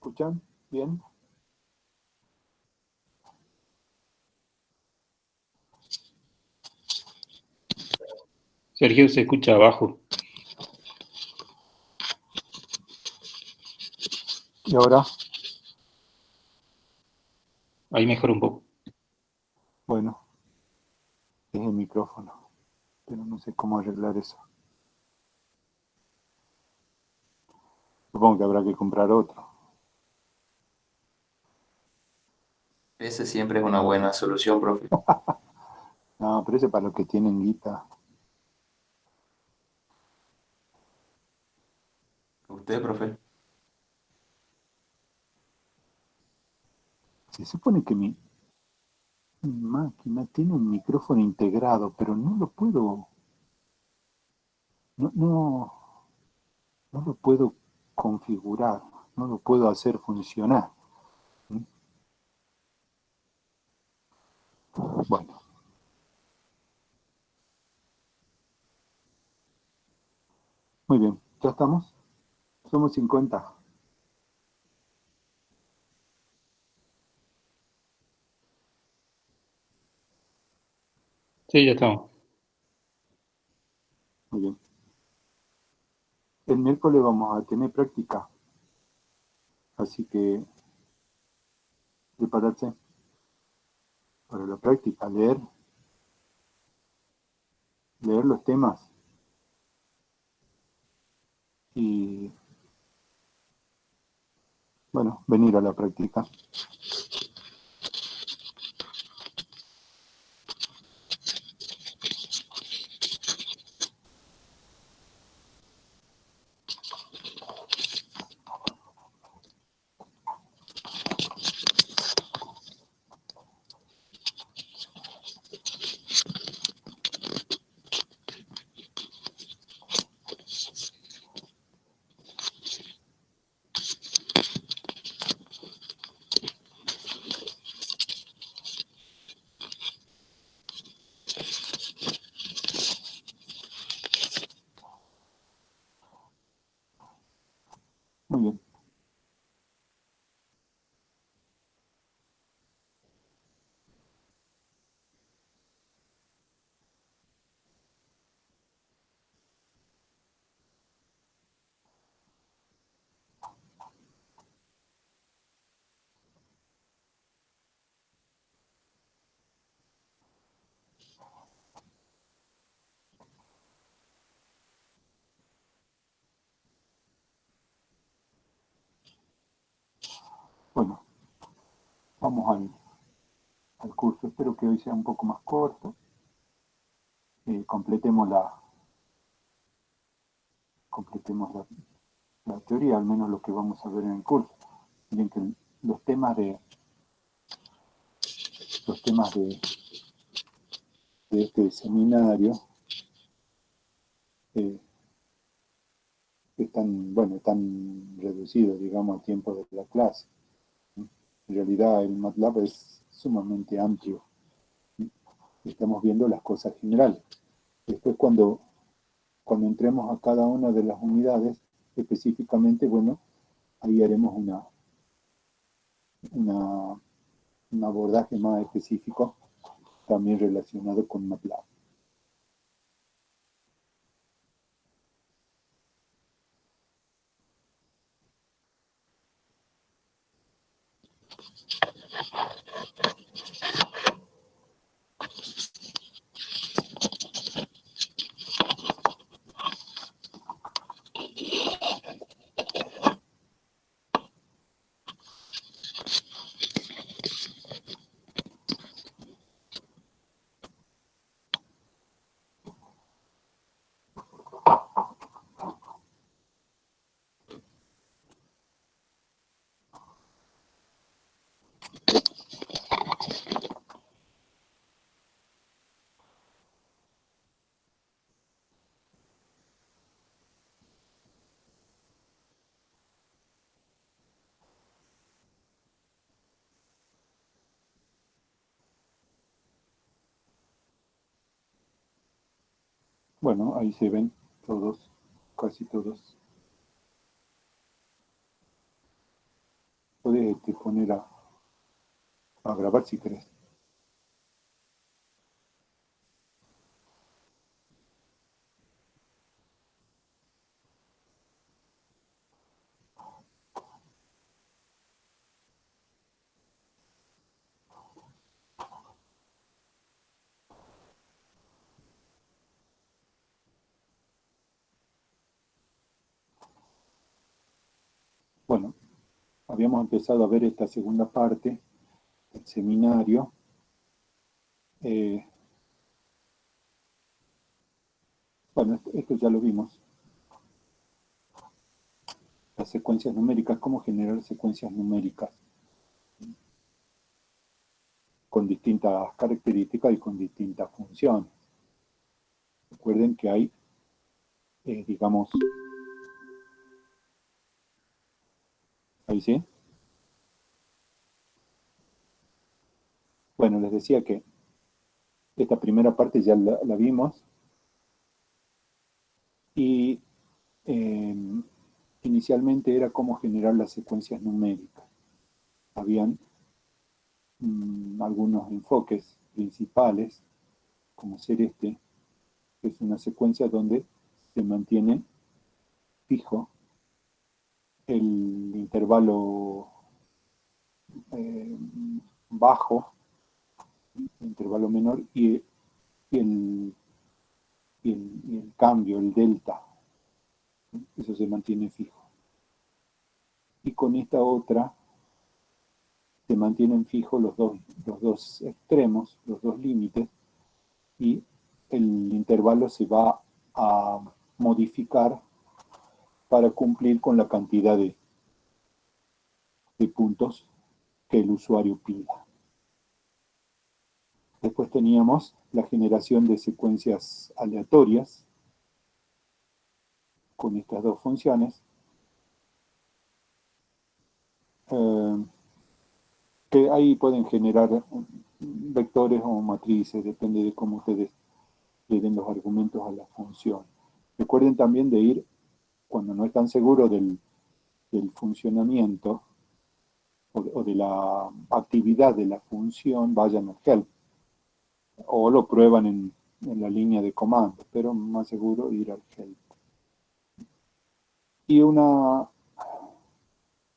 escuchan? ¿Bien? Sergio se escucha abajo. ¿Y ahora? Ahí mejor un poco. Bueno, es el micrófono, pero no sé cómo arreglar eso. Supongo que habrá que comprar otro. Ese siempre es una buena solución, profe. No, pero ese para los que tienen guita. ¿Usted, profe? Se supone que mi máquina tiene un micrófono integrado, pero no lo puedo, no lo puedo configurar, no lo puedo hacer funcionar. Bueno, muy bien, ¿ya estamos? Somos 50. Sí, ya estamos. Muy bien. El miércoles vamos a tener práctica, así que prepararse para la práctica, leer los temas y, bueno, venir a la práctica. Muy bien. Bueno, vamos al curso. Espero que hoy sea un poco más corto. Completemos completemos la teoría, al menos lo que vamos a ver en el curso. Miren que los temas de este seminario eh, están reducidos, digamos, al tiempo de la clase. En realidad el MATLAB es sumamente amplio. Estamos viendo las cosas generales. Después cuando entremos a cada una de las unidades, específicamente, bueno, ahí haremos una, un abordaje más específico también relacionado con MATLAB. Bueno, ahí se ven todos, casi todos. podés poner a grabar si querés. Bueno, habíamos empezado a ver esta segunda parte del seminario. Bueno, esto ya lo vimos. Las secuencias numéricas, cómo generar secuencias numéricas con distintas características y con distintas funciones. Recuerden que hay, digamos, ahí sí. Bueno, les decía que esta primera parte ya la vimos y inicialmente era cómo generar las secuencias numéricas. Habían algunos enfoques principales, como ser este, que es una secuencia donde se mantiene fijo el intervalo bajo, el intervalo menor y el cambio, el delta, eso se mantiene fijo. Y con esta otra se mantienen fijos los dos extremos, los dos límites, y el intervalo se va a modificar para cumplir con la cantidad de puntos que el usuario pida. Después teníamos la generación de secuencias aleatorias con estas dos funciones, que ahí pueden generar vectores o matrices, depende de cómo ustedes le den los argumentos a la función. Recuerden también de ir, cuando no están seguros del funcionamiento o de la actividad de la función, vayan al help o lo prueban en la línea de comando, pero más seguro ir al help. Y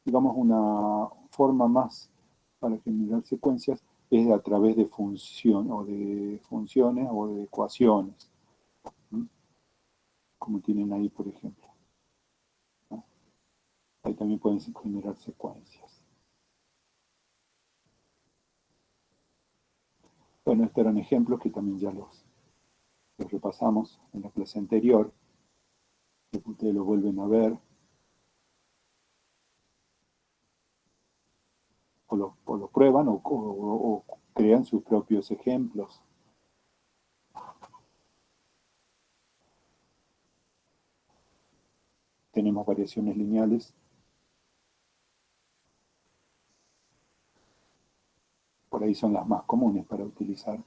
digamos, una forma más para generar secuencias es a través de funciones o de ecuaciones, como tienen ahí, por ejemplo. Ahí también pueden generar secuencias. Bueno, estos eran ejemplos que también ya los repasamos en la clase anterior. Ustedes lo vuelven a ver. O lo prueban o crean sus propios ejemplos. Tenemos variaciones lineales. Por ahí son las más comunes para utilizar.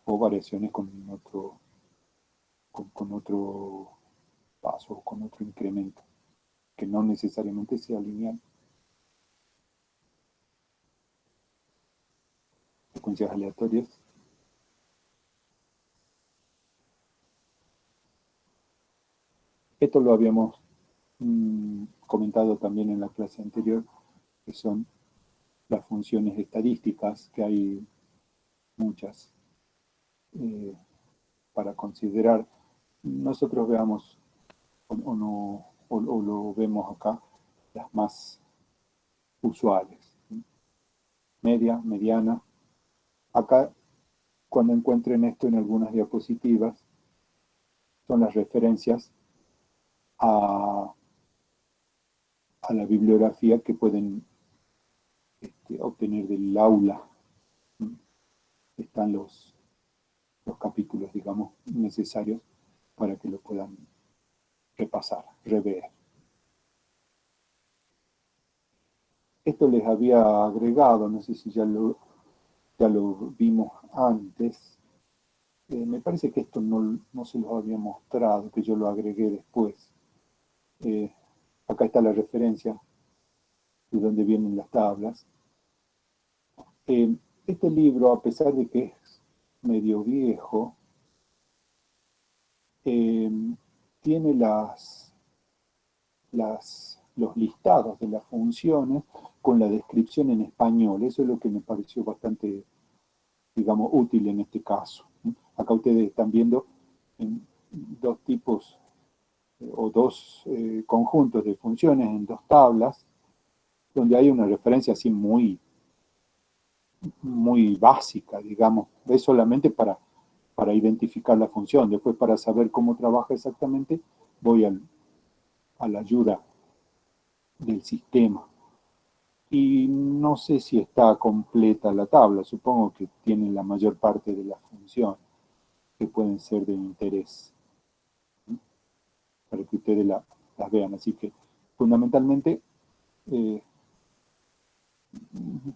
O variaciones con otro paso, con otro incremento, que no necesariamente sea lineal. Secuencias aleatorias. Esto lo habíamos comentado también en la clase anterior, que son las funciones estadísticas, que hay muchas para considerar. Nosotros veamos o lo vemos acá, las más usuales. Media, mediana. Acá, cuando encuentren esto en algunas diapositivas, son las referencias a la bibliografía que pueden obtener del aula. Están los capítulos, digamos, necesarios para que lo puedan repasar, rever. Esto les había agregado, no sé si ya lo vimos antes. Me parece que esto no se lo había mostrado, que yo lo agregué después. Acá está la referencia de dónde vienen las tablas. Este libro, a pesar de que es medio viejo, tiene los listados de las funciones con la descripción en español. Eso es lo que me pareció bastante, digamos, útil en este caso. Acá ustedes están viendo dos tipos o dos conjuntos de funciones en dos tablas, donde hay una referencia así muy básica, digamos. Es solamente para identificar la función. Después, para saber cómo trabaja exactamente, voy a la ayuda del sistema. Y no sé si está completa la tabla, supongo que tiene la mayor parte de las funciones que pueden ser de interés, ¿sí? Para que ustedes las vean. Así que, fundamentalmente,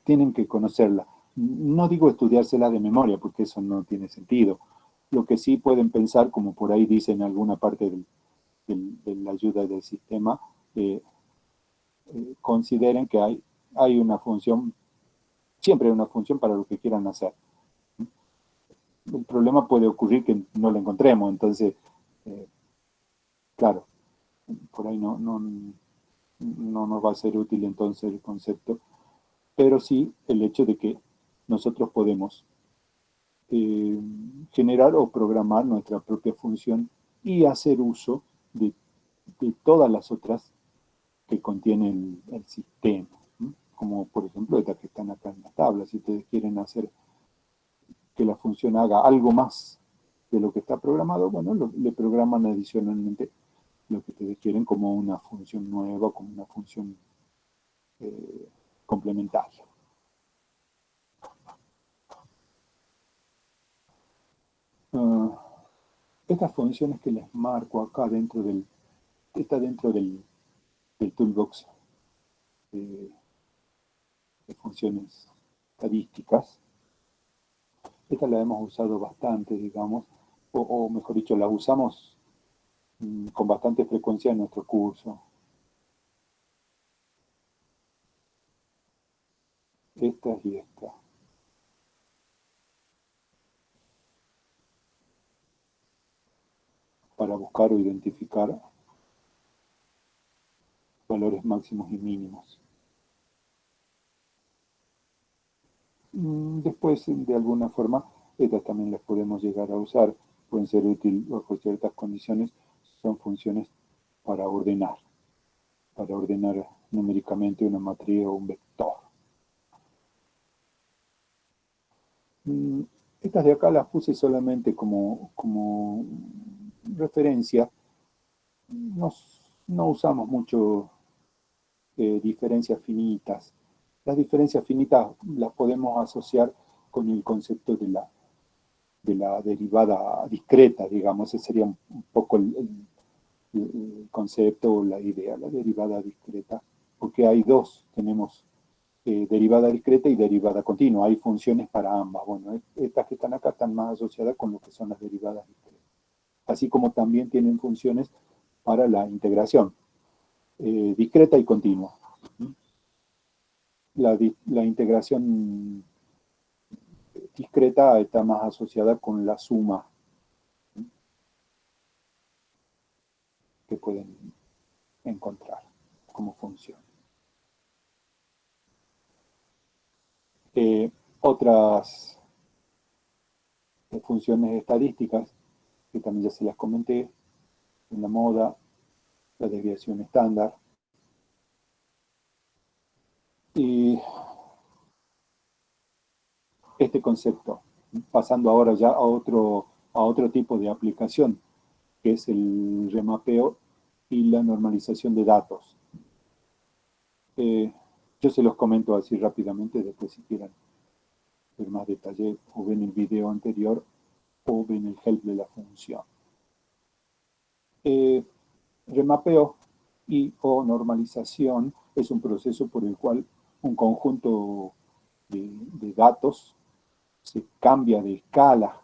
tienen que conocerla. No digo estudiársela de memoria, porque eso no tiene sentido. Lo que sí pueden pensar, como por ahí dice en alguna parte de la ayuda del sistema, consideren que hay una función, siempre hay una función para lo que quieran hacer. El problema puede ocurrir que no la encontremos, entonces, claro, por ahí no nos va a ser útil entonces el concepto, pero sí el hecho de que nosotros podemos generar o programar nuestra propia función y hacer uso de todas las otras que contiene el sistema, ¿no? Como por ejemplo estas que están acá en la tabla. Si ustedes quieren hacer que la función haga algo más de lo que está programado, bueno, le programan adicionalmente lo que ustedes quieren como una función nueva, como una función complementaria. Estas funciones que les marco acá está dentro del toolbox de funciones estadísticas. Esta la hemos usado bastante, digamos, o mejor dicho, la usamos con bastante frecuencia en nuestro curso. Esta y esta. Para buscar o identificar valores máximos y mínimos. Después, de alguna forma, estas también las podemos llegar a usar. Pueden ser útiles bajo ciertas condiciones. Son funciones para ordenar numéricamente una matriz o un vector. Estas de acá las puse solamente como referencia. No usamos mucho diferencias finitas. Las diferencias finitas las podemos asociar con el concepto de la derivada discreta, digamos. Ese sería un poco el concepto o la idea, la derivada discreta, porque hay dos, tenemos derivada discreta y derivada continua. Hay funciones para ambas. Bueno, estas que están acá están más asociadas con lo que son las derivadas discretas. Así como también tienen funciones para la integración discreta y continua. La integración discreta está más asociada con la suma que pueden encontrar como función. Otras funciones estadísticas, que también ya se las comenté, en la moda, la desviación estándar. Y este concepto, pasando ahora ya a otro tipo de aplicación, que es el remapeo y la normalización de datos. Yo se los comento así rápidamente, después si quieren ver más detalle, o ven el video anterior, o ven el help de la función. Remapeo y o normalización es un proceso por el cual un conjunto de datos se cambia de escala.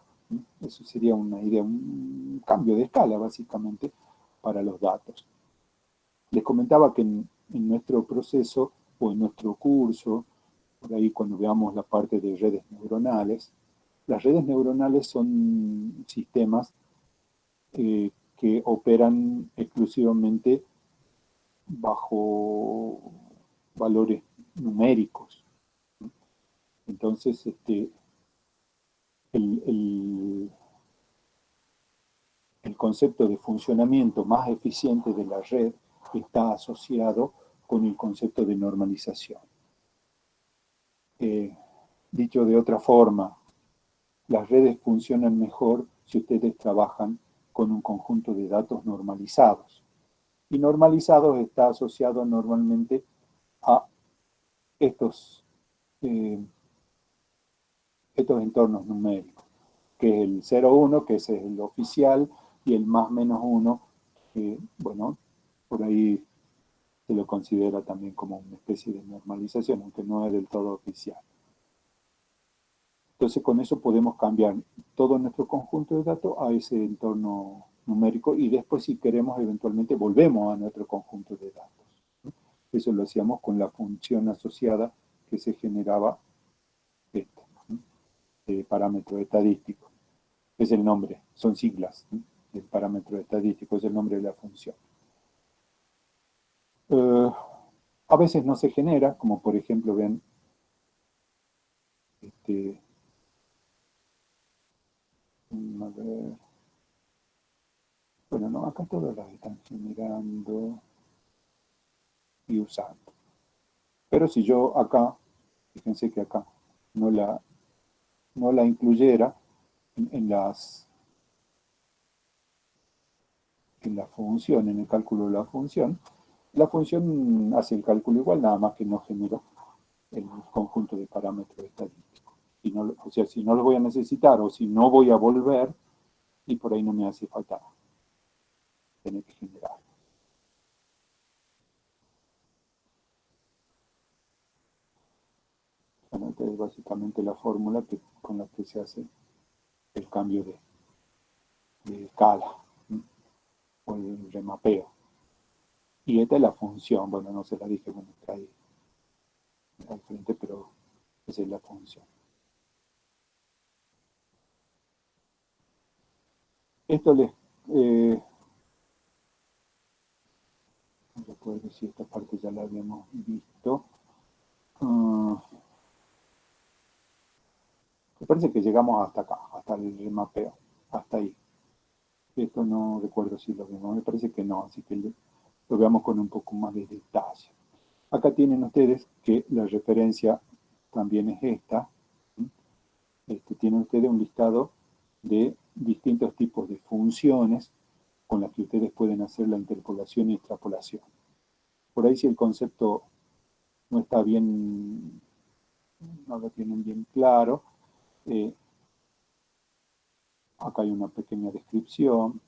Eso sería una idea, un cambio de escala básicamente para los datos. Les comentaba que en nuestro proceso o en nuestro curso, por ahí cuando veamos la parte de redes neuronales. Las redes neuronales son sistemas que operan exclusivamente bajo valores numéricos. Entonces, el concepto de funcionamiento más eficiente de la red está asociado con el concepto de normalización. Dicho de otra forma, las redes funcionan mejor si ustedes trabajan con un conjunto de datos normalizados. Y normalizados está asociado normalmente a estos entornos numéricos, que es el 0,1, que ese es el oficial, y el más menos 1, que, bueno, por ahí se lo considera también como una especie de normalización, aunque no es del todo oficial. Entonces, con eso podemos cambiar todo nuestro conjunto de datos a ese entorno numérico y después, si queremos, eventualmente volvemos a nuestro conjunto de datos. Eso lo hacíamos con la función asociada que se generaba de parámetro estadístico. Es el nombre, son siglas del parámetro estadístico, es el nombre de la función. A veces no se genera, como por ejemplo, ven, a ver, bueno, no, acá todas las están generando y usando. Pero si yo acá, fíjense que acá no la incluyera en la función, en el cálculo de la función hace el cálculo igual, nada más que no generó el conjunto de parámetros estadísticos. O sea, si no lo voy a necesitar o si no voy a volver, y por ahí no me hace falta tener que generar. Bueno, esta es básicamente la fórmula con la que se hace el cambio de escala, ¿sí? O el remapeo. Y esta es la función, bueno, no se la dije, bueno, está ahí al frente, pero esa es la función. Esto les... no recuerdo si esta parte ya la habíamos visto. Me parece que llegamos hasta acá, hasta el remapeo, hasta ahí. Esto no recuerdo si lo vimos, me parece que no, así que lo veamos con un poco más de detalle. Acá tienen ustedes que la referencia también es esta. Tienen ustedes un listado de distintos tipos de funciones con las que ustedes pueden hacer la interpolación y extrapolación. Por ahí si el concepto no está bien, no lo tienen bien claro, acá hay una pequeña descripción.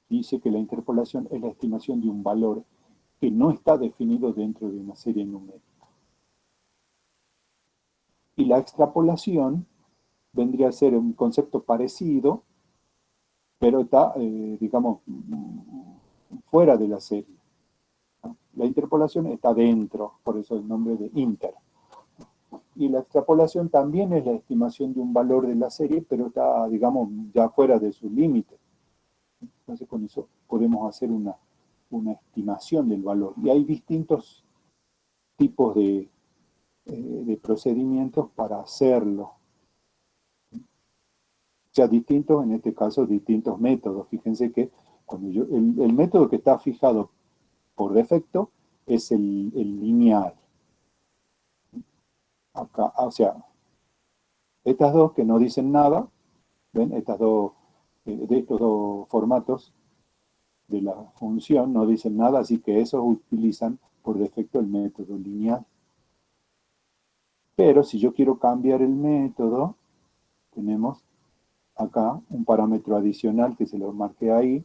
Dice que la interpolación es la estimación de un valor que no está definido dentro de una serie numérica. Y la extrapolación vendría a ser un concepto parecido, pero está, digamos, fuera de la serie. La interpolación está dentro, por eso el nombre de inter. Y la extrapolación también es la estimación de un valor de la serie, pero está, digamos, ya fuera de su límite. Entonces, con eso podemos hacer una estimación del valor. Y hay distintos tipos de procedimientos para hacerlo. O sea, distintos, en este caso, distintos métodos. Fíjense que cuando el método que está fijado por defecto es el lineal. Acá, o sea, estas dos que no dicen nada, ¿ven? De estos dos formatos de la función no dicen nada, así que esos utilizan por defecto el método lineal. Pero si yo quiero cambiar el método, tenemos acá un parámetro adicional que se lo marqué ahí,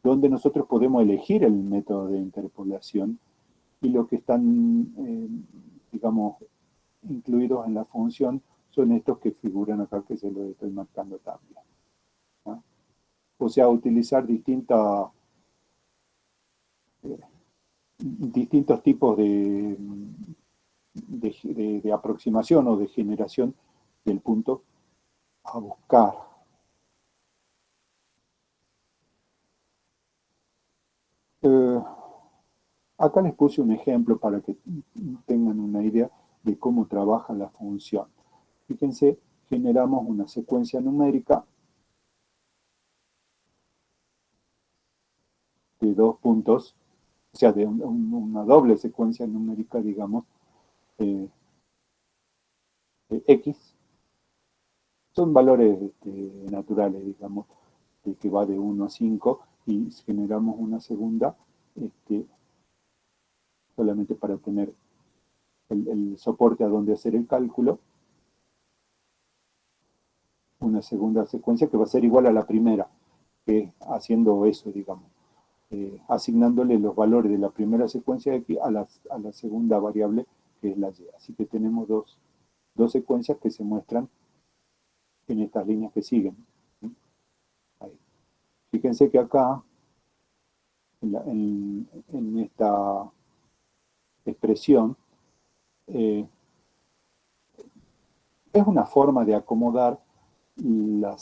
donde nosotros podemos elegir el método de interpolación y lo que están, digamos, incluidos en la función son estos que figuran acá, que se los estoy marcando también. ¿No? O sea, utilizar distintas distintos tipos de aproximación o de generación del punto a buscar. Acá les puse un ejemplo para que tengan una idea de cómo trabaja la función. Fíjense, generamos una secuencia numérica de 2 puntos, o sea, de una doble secuencia numérica, digamos, de X. Son valores naturales, digamos, que va de 1 a 5, y generamos una segunda solamente para tener el soporte a donde hacer el cálculo, una segunda secuencia que va a ser igual a la primera, haciendo eso, digamos, asignándole los valores de la primera secuencia X a la segunda variable, que es la Y. Así que tenemos dos secuencias que se muestran en estas líneas que siguen. Ahí. Fíjense que acá, en esta expresión, es una forma de acomodar la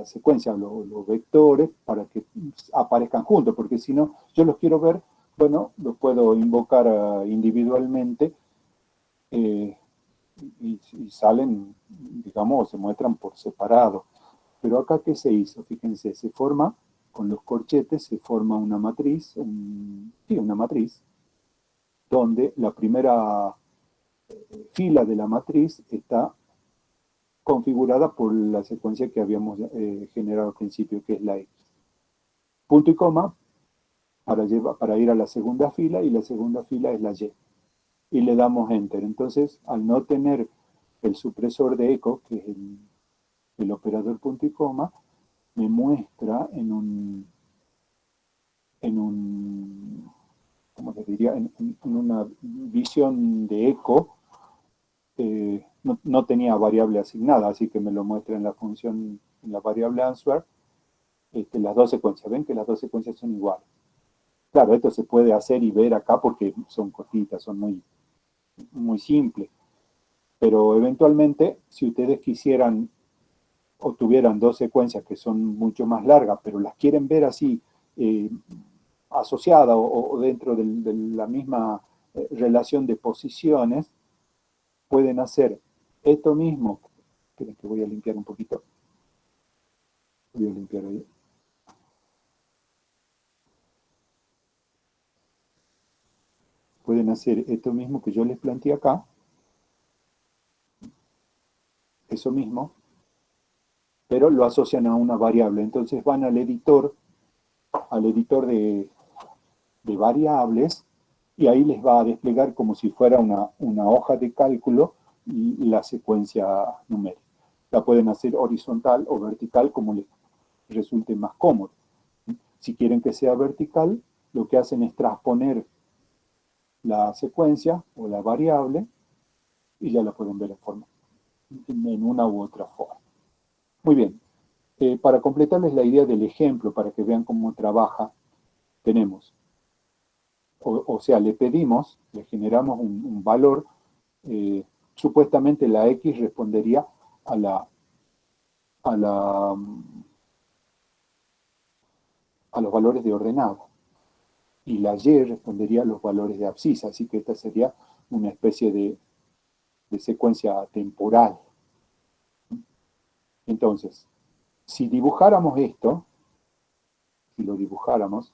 secuencia, los vectores, para que aparezcan juntos, porque si no, yo los quiero ver, bueno, los puedo invocar individualmente, y salen, digamos, se muestran por separado. Pero acá, ¿qué se hizo? Fíjense, se forma, con los corchetes, se forma una matriz, una matriz, donde la primera fila de la matriz está configurada por la secuencia que habíamos generado al principio, que es la X. Punto y coma para ir a la segunda fila, y la segunda fila es la Y. Y le damos Enter. Entonces, al no tener el supresor de eco, que es el operador punto y coma, me muestra en ¿cómo les diría? En una visión de eco. No tenía variable asignada, así que me lo muestra en la función, en la variable answer, las dos secuencias. Ven que las dos secuencias son iguales. Claro, esto se puede hacer y ver acá porque son cortitas, son muy, muy simples. Pero eventualmente, si ustedes quisieran o tuvieran dos secuencias que son mucho más largas, pero las quieren ver así, asociadas o dentro de la misma relación de posiciones, pueden hacer esto mismo. Esperen que voy a limpiar un poquito. Voy a limpiar ahí. Pueden hacer esto mismo que yo les planteé acá. Eso mismo. Pero lo asocian a una variable. Entonces van al editor de variables, y ahí les va a desplegar como si fuera una hoja de cálculo y la secuencia numérica. La pueden hacer horizontal o vertical, como les resulte más cómodo. Si quieren que sea vertical, lo que hacen es transponer la secuencia o la variable, y ya la pueden ver en una u otra forma. Muy bien. Para completarles la idea del ejemplo, para que vean cómo trabaja, tenemos, o sea, le generamos un valor, supuestamente la X respondería a los valores de ordenado, y la Y respondería a los valores de abscisa, así que esta sería una especie de secuencia temporal. Entonces, si dibujáramos esto, si lo dibujáramos,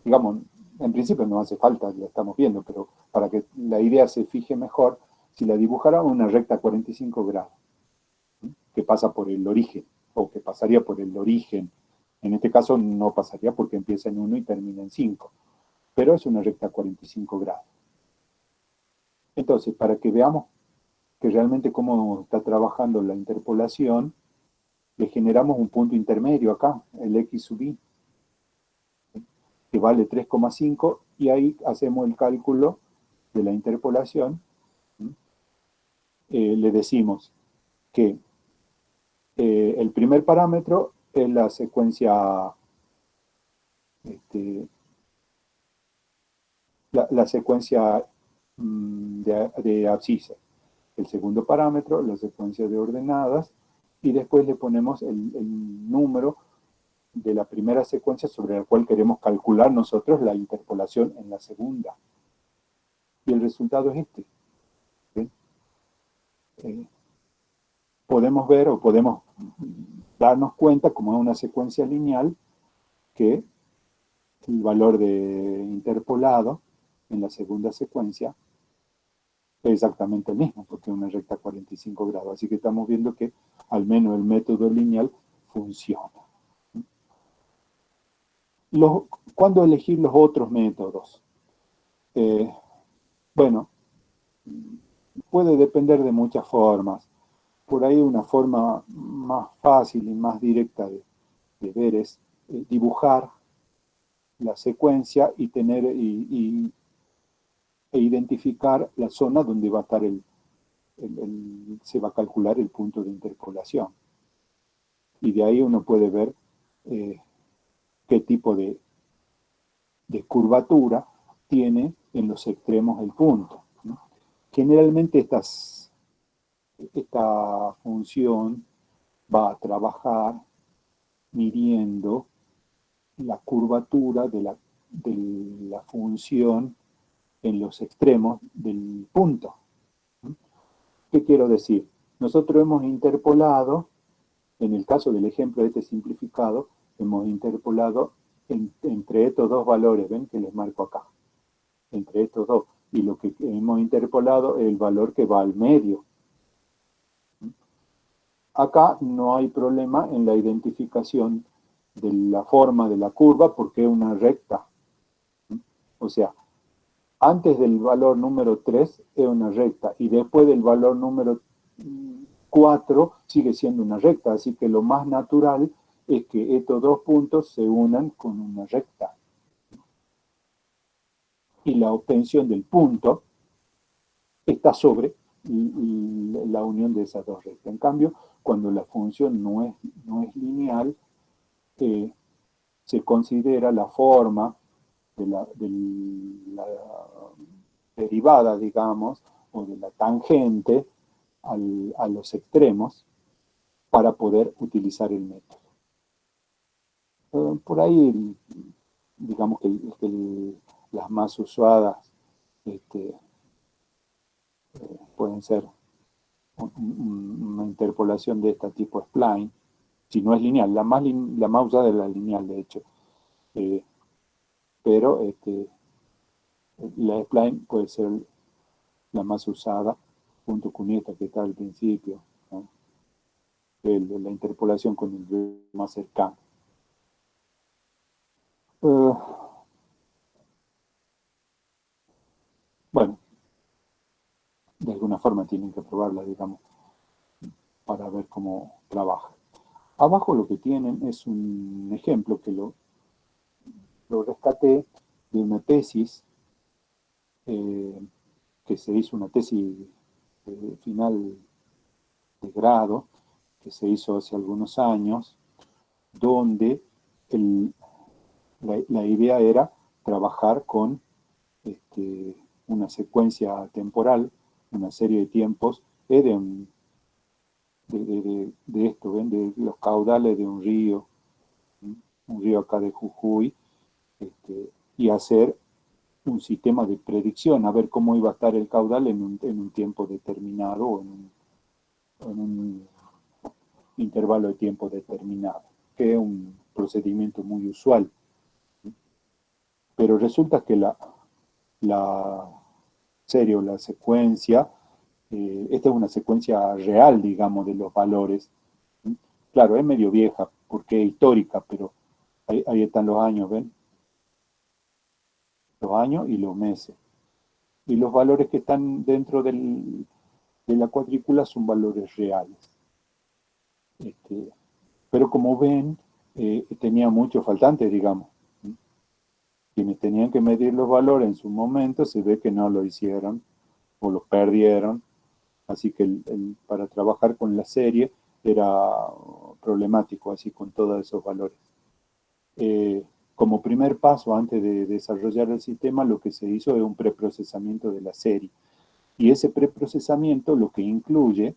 digamos, en principio no hace falta, la estamos viendo, pero para que la idea se fije mejor, si la dibujáramos una recta 45 grados, que pasa por el origen, o que pasaría por el origen, en este caso no pasaría porque empieza en 1 y termina en 5, pero es una recta 45 grados. Entonces, para que veamos que realmente cómo está trabajando la interpolación, le generamos un punto intermedio acá, el X sub i, que vale 3,5, y ahí hacemos el cálculo de la interpolación. Le decimos que el primer parámetro es la secuencia la secuencia de abscisa, el segundo parámetro, la secuencia de ordenadas, y después le ponemos el número de la primera secuencia sobre la cual queremos calcular nosotros la interpolación en la segunda. Y el resultado es este. Podemos ver o podemos darnos cuenta, como es una secuencia lineal, que el valor de interpolado en la segunda secuencia es exactamente el mismo, porque es una recta 45 grados. Así que estamos viendo que al menos el método lineal funciona. ¿Cuándo elegir los otros métodos? Bueno, puede depender de muchas formas. Por ahí una forma más fácil y más directa de ver es dibujar la secuencia y tener e identificar la zona donde va a estar se va a calcular el punto de interpolación. Y de ahí uno puede ver qué tipo de curvatura tiene en los extremos el punto, ¿no? Generalmente esta función va a trabajar midiendo la curvatura de la función en los extremos del punto. ¿Qué quiero decir? Nosotros hemos interpolado, en el caso del ejemplo este simplificado, hemos interpolado entre estos dos valores, ven que les marco acá, entre estos dos, y lo que hemos interpolado es el valor que va al medio. Acá no hay problema en la identificación de la forma de la curva porque es una recta. O sea, antes del valor número 3 es una recta y después del valor número 4 sigue siendo una recta. Así que lo más natural es que estos dos puntos se unan con una recta. Y la obtención del punto está sobre la unión de esas dos rectas. En cambio, cuando la función no es lineal, se considera la forma de la derivada, digamos, o de la tangente a los extremos para poder utilizar el método. Por ahí, digamos que las más usadas pueden ser una interpolación de este tipo spline, si no es lineal, la más usada es la lineal, de hecho. Pero la spline puede ser la más usada, junto con esta que está al principio, ¿no? La interpolación con el río más cercano. Bueno, de alguna forma tienen que probarla, digamos, para ver cómo trabaja. Abajo lo que tienen es un ejemplo que lo rescaté de una tesis que se hizo, una tesis final de grado, que se hizo hace algunos años, donde la idea era trabajar con una secuencia temporal, una serie de tiempos, de esto, ¿ven? De los caudales de un río acá de Jujuy, y hacer un sistema de predicción, a ver cómo iba a estar el caudal en un tiempo determinado o en un intervalo de tiempo determinado, que es un procedimiento muy usual. Pero resulta que la serie o la secuencia, esta es una secuencia real, digamos, de los valores. Claro, es medio vieja porque es histórica, pero ahí están los años, ¿ven? Los años y los meses. Y los valores que están dentro de la cuadrícula son valores reales. Pero como ven, tenía muchos faltantes, digamos. Quienes tenían que medir los valores en su momento, se ve que no lo hicieron o los perdieron. Así que para trabajar con la serie era problemático, así con todos esos valores. como primer paso antes de desarrollar el sistema, lo que se hizo es un preprocesamiento de la serie. Y ese preprocesamiento lo que incluye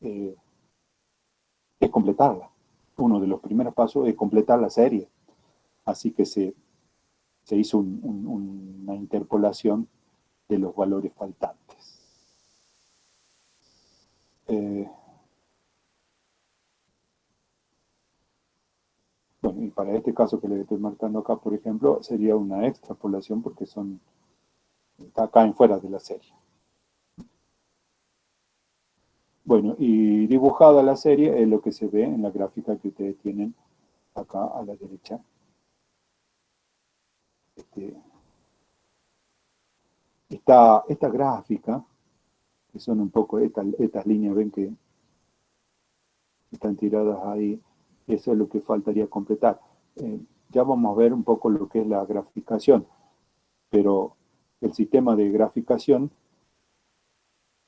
es completarla. Uno de los primeros pasos es completar la serie. Así que se hizo una interpolación de los valores faltantes. Bueno, y para este caso que le estoy marcando acá, por ejemplo, sería una extrapolación porque caen fuera de la serie. Bueno, y dibujada la serie es lo que se ve en la gráfica que ustedes tienen acá a la derecha. Esta gráfica, que son un poco estas líneas, ven que están tiradas ahí, eso es lo que faltaría completar. Ya vamos a ver un poco lo que es la graficación, pero el sistema de graficación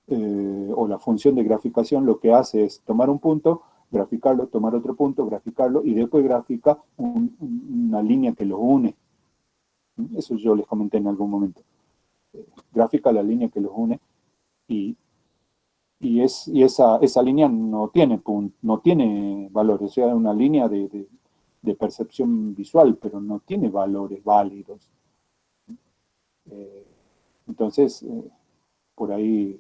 o la función de graficación lo que hace es tomar un punto, graficarlo, tomar otro punto, graficarlo y después grafica una línea que los une. Eso yo les comenté en algún momento. Grafica la línea que los une y esa línea no tiene valores, o sea, es una línea de percepción visual, pero no tiene valores válidos. Entonces, por ahí,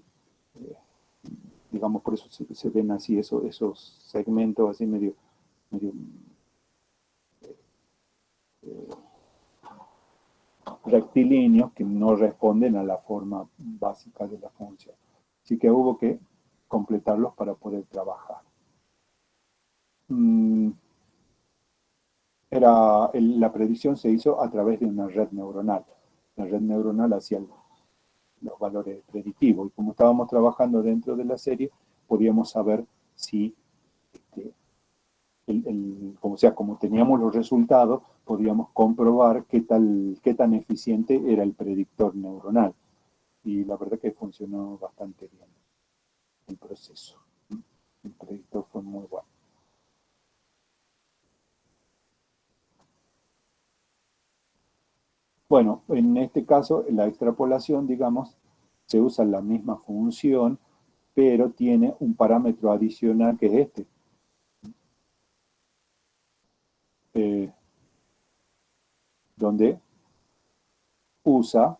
digamos, por eso se ven así esos segmentos así medio rectilíneos que no responden a la forma básica de la función. Así que hubo que completarlos para poder trabajar. La predicción se hizo a través de una red neuronal. La red neuronal hacía los valores predictivos y como estábamos trabajando dentro de la serie, podíamos saber si, como teníamos los resultados, podíamos comprobar qué tan eficiente era el predictor neuronal. Y la verdad que funcionó bastante bien el proceso. El predictor fue muy bueno. Bueno, en este caso, la extrapolación, digamos, se usa la misma función, pero tiene un parámetro adicional que es este. Donde usa,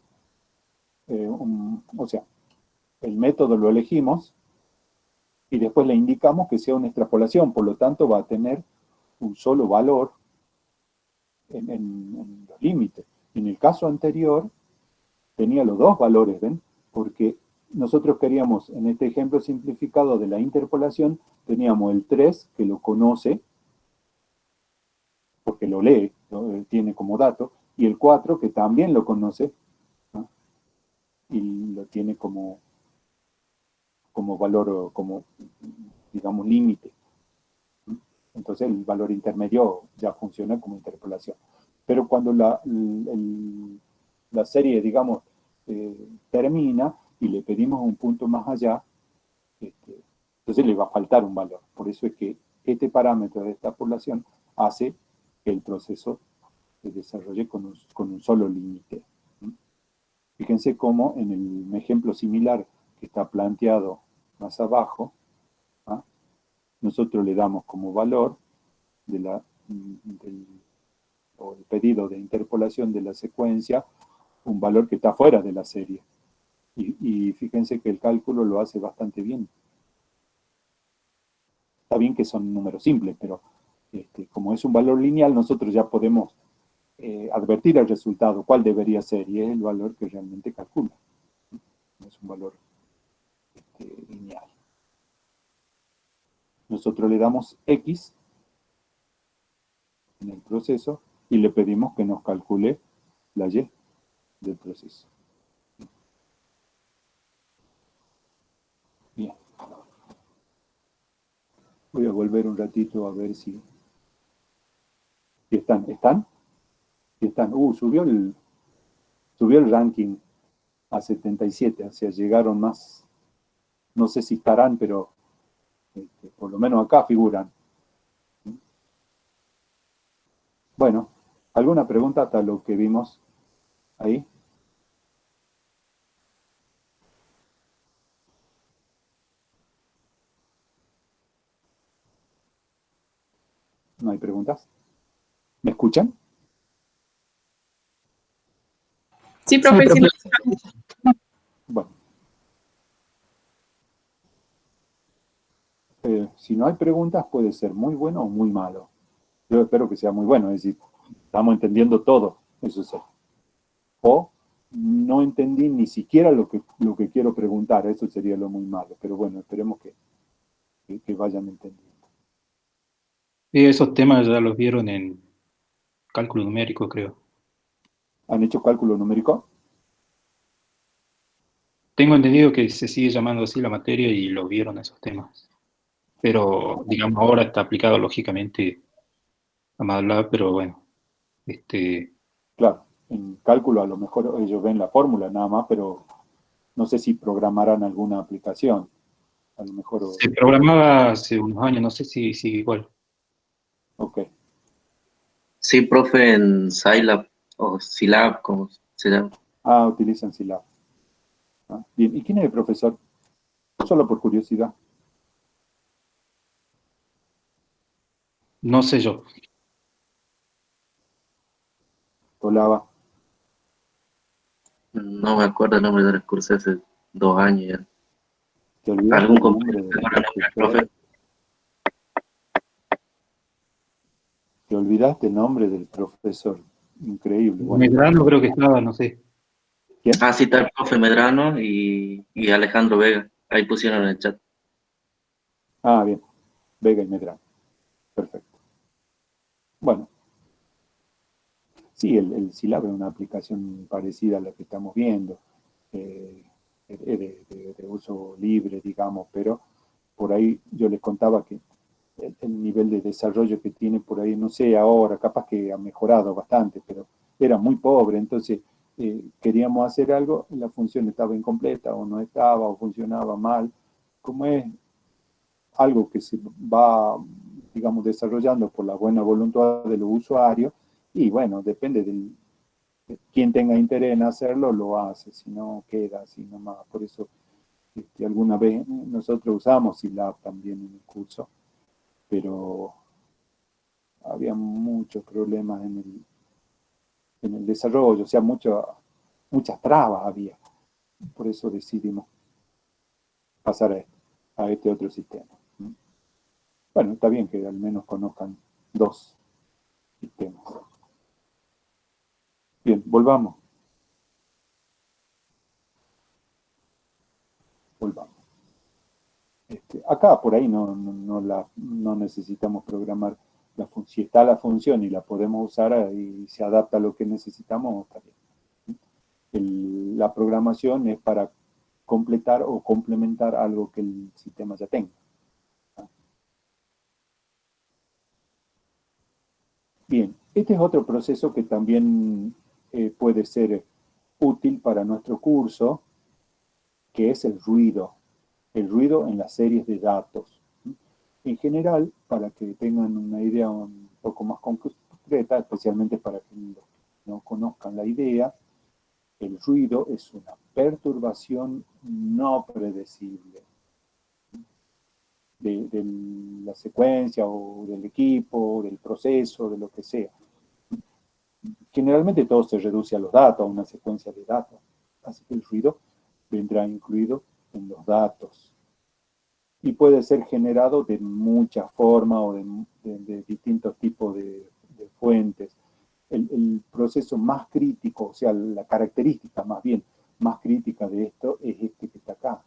o sea, el método lo elegimos y después le indicamos que sea una extrapolación, por lo tanto va a tener un solo valor en los límites. En el caso anterior tenía los dos valores, ¿ven? Porque nosotros queríamos, en este ejemplo simplificado de la interpolación, teníamos el 3 que lo conoce, porque lo lee, lo tiene como dato, y el 4 que también lo conoce, ¿no? Y lo tiene como valor, como, digamos, límite. Entonces el valor intermedio ya funciona como interpolación. Pero cuando la serie, digamos, termina y le pedimos un punto más allá, entonces le va a faltar un valor. Por eso es que este parámetro de esta población hace que el proceso se desarrolle con un solo límite. Fíjense cómo en el ejemplo similar que está planteado más abajo, nosotros le damos como valor el pedido de interpolación de la secuencia un valor que está fuera de la serie. Y fíjense que el cálculo lo hace bastante bien. Está bien que son números simples, pero como es un valor lineal, nosotros ya podemos advertir el resultado, cuál debería ser, y es el valor que realmente calcula. No es un valor lineal. Nosotros le damos X en el proceso y le pedimos que nos calcule la Y del proceso. Bien. Voy a volver un ratito a ver si están. ¿Están? Están. Subió el ranking a 77, o sea, llegaron más. No sé si estarán, pero por lo menos acá figuran. Bueno, ¿Alguna pregunta hasta lo que vimos ahí? ¿No hay preguntas? ¿Me escuchan? Sí, profe, sí. Bueno. Si no hay preguntas, puede ser muy bueno o muy malo. Yo espero que sea muy bueno, es decir, estamos entendiendo todo, eso sí. O no entendí ni siquiera lo que quiero preguntar, eso sería lo muy malo. Pero bueno, esperemos que vayan entendiendo. Y esos temas ya los vieron en cálculo numérico, creo. ¿Han hecho cálculo numérico? Tengo entendido que se sigue llamando así la materia y los vieron esos temas. Pero, digamos, ahora está aplicado lógicamente a MATLAB, pero bueno, Claro, en cálculo a lo mejor ellos ven la fórmula nada más, pero no sé si programarán alguna aplicación. A lo mejor, se programaba hace unos años, no sé si sigue igual. ok. Sí, profe, en Scilab o Scilab, como se llama. Ah, utilizan Scilab. Ah, bien, ¿y quién es el profesor? Solo por curiosidad. No sé yo. Tolaba. No me acuerdo el nombre del curso hace 2 años ya. ¿Te olvidaste ¿Algún el nombre compañero del se acuerda el nombre del profesor? profe? Te olvidaste el nombre del profesor. Increíble. Bueno, Medrano creo que estaba, no sé. ¿quién? Ah, sí, está el profe Medrano y Alejandro Vega. Ahí pusieron en el chat. Ah, bien. Vega y Medrano. Perfecto. Bueno, sí, el Scilab es una aplicación parecida a la que estamos viendo. De uso libre, digamos, pero por ahí yo les contaba que el nivel de desarrollo que tiene por ahí, no sé ahora, capaz que ha mejorado bastante, pero era muy pobre, entonces queríamos hacer algo, la función estaba incompleta o no estaba o funcionaba mal. Como es algo que se va, digamos, desarrollando por la buena voluntad de los usuarios, y bueno, depende de quien tenga interés en hacerlo, lo hace, si no queda así nomás. Por eso alguna vez nosotros usamos Silab también en el curso, pero había muchos problemas en el desarrollo, o sea, muchas trabas había. Por eso decidimos pasar a este otro sistema. Bueno, está bien que al menos conozcan dos sistemas. Bien, volvamos. Volvamos. Acá por ahí no necesitamos programar la función. Si está la función y la podemos usar y se adapta a lo que necesitamos, está bien. La programación es para completar o complementar algo que el sistema ya tenga. Bien, este es otro proceso que también puede ser útil para nuestro curso, que es el ruido en las series de datos. En general, para que tengan una idea un poco más concreta, especialmente para que no conozcan la idea, el ruido es una perturbación no predecible de la secuencia o del equipo, del proceso, de lo que sea. Generalmente todo se reduce a los datos, a una secuencia de datos. Así que el ruido vendrá incluido en los datos. Y puede ser generado de muchas formas o de distintos tipos de fuentes. El proceso más crítico, o sea, la característica más bien más crítica de esto es este que está acá,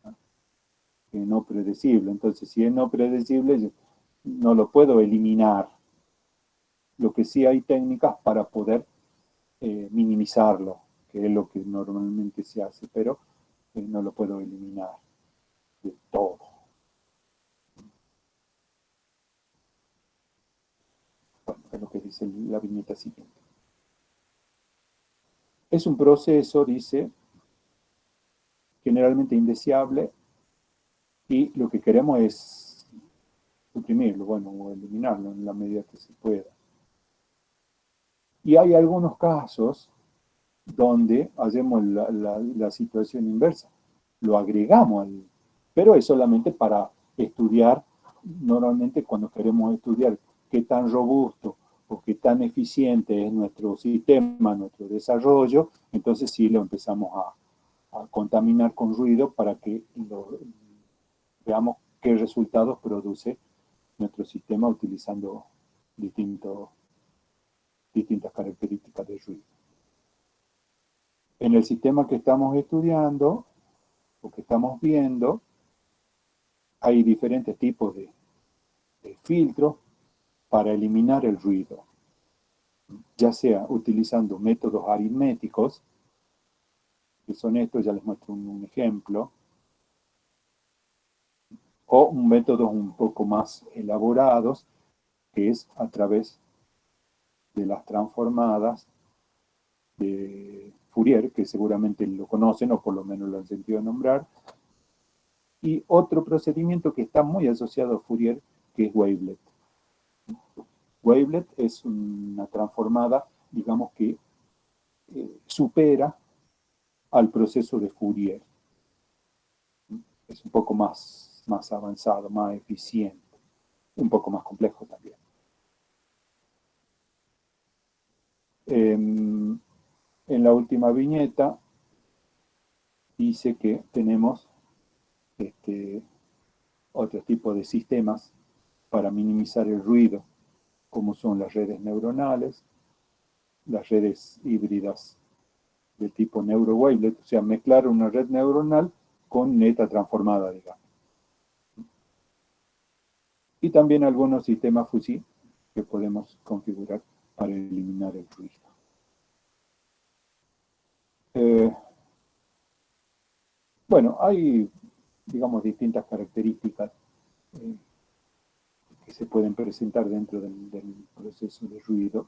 ¿no? Que es no predecible. Entonces, si es no predecible, yo no lo puedo eliminar. Lo que sí hay técnicas para poder minimizarlo, que es lo que normalmente se hace, pero no lo puedo eliminar de todo. Bueno, es lo que dice la viñeta siguiente. Es un proceso, dice, generalmente indeseable y lo que queremos es suprimirlo, bueno, o eliminarlo en la medida que se pueda. Y hay algunos casos donde hacemos la situación inversa. Lo agregamos, pero es solamente para estudiar. Normalmente cuando queremos estudiar qué tan robusto o qué tan eficiente es nuestro sistema, nuestro desarrollo, entonces sí lo empezamos a contaminar con ruido para que veamos qué resultados produce nuestro sistema utilizando distintas características de ruido. En el sistema que estamos estudiando o que estamos viendo, hay diferentes tipos de filtros para eliminar el ruido, ya sea utilizando métodos aritméticos, que son estos, ya les muestro un ejemplo, o métodos un poco más elaborados, que es a través de las transformadas de Fourier, que seguramente lo conocen o por lo menos lo han sentido nombrar, y otro procedimiento que está muy asociado a Fourier, que es wavelet. Wavelet es una transformada, digamos que supera al proceso de Fourier. Es un poco más avanzado, más eficiente, un poco más complejo también. En la última viñeta dice que tenemos otro tipo de sistemas para minimizar el ruido, como son las redes neuronales, las redes híbridas de tipo neurowavelet, o sea, mezclar una red neuronal con neta transformada, digamos. Y también algunos sistemas Fuzzy que podemos configurar para eliminar el ruido. Bueno, hay, digamos, distintas características que se pueden presentar dentro del proceso de ruido.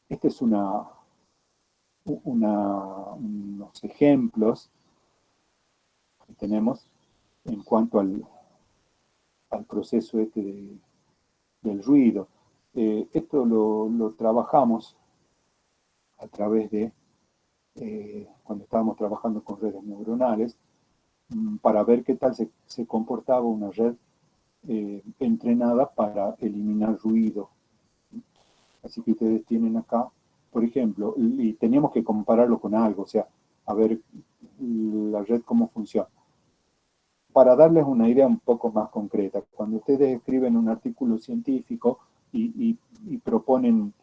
Este es unos ejemplos que tenemos en cuanto al proceso del ruido. Esto lo trabajamos a través de, cuando estábamos trabajando con redes neuronales, para ver qué tal se comportaba una red entrenada para eliminar ruido. Así que ustedes tienen acá, por ejemplo, y teníamos que compararlo con algo, o sea, a ver la red cómo funciona. Para darles una idea un poco más concreta, cuando ustedes escriben un artículo científico y proponen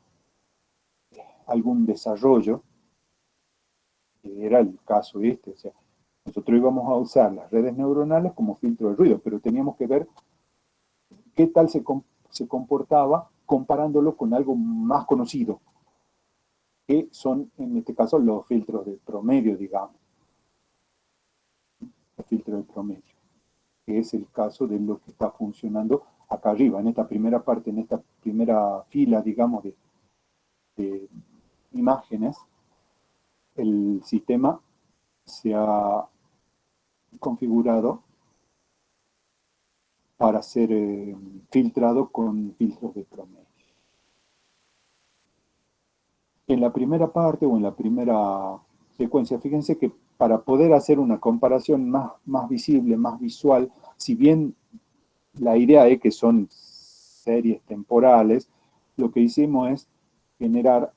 algún desarrollo, que era el caso este, o sea, nosotros íbamos a usar las redes neuronales como filtro de ruido, pero teníamos que ver qué tal se comportaba comparándolo con algo más conocido, que son, en este caso, los filtros de promedio, digamos. El filtro de promedio, que es el caso de lo que está funcionando acá arriba, en esta primera parte, en esta primera fila, digamos, de imágenes. El sistema se ha configurado para ser filtrado con filtros de promedio. En la primera parte o en la primera secuencia, fíjense que para poder hacer una comparación más visible, más visual, si bien la idea es que son series temporales, lo que hicimos es generar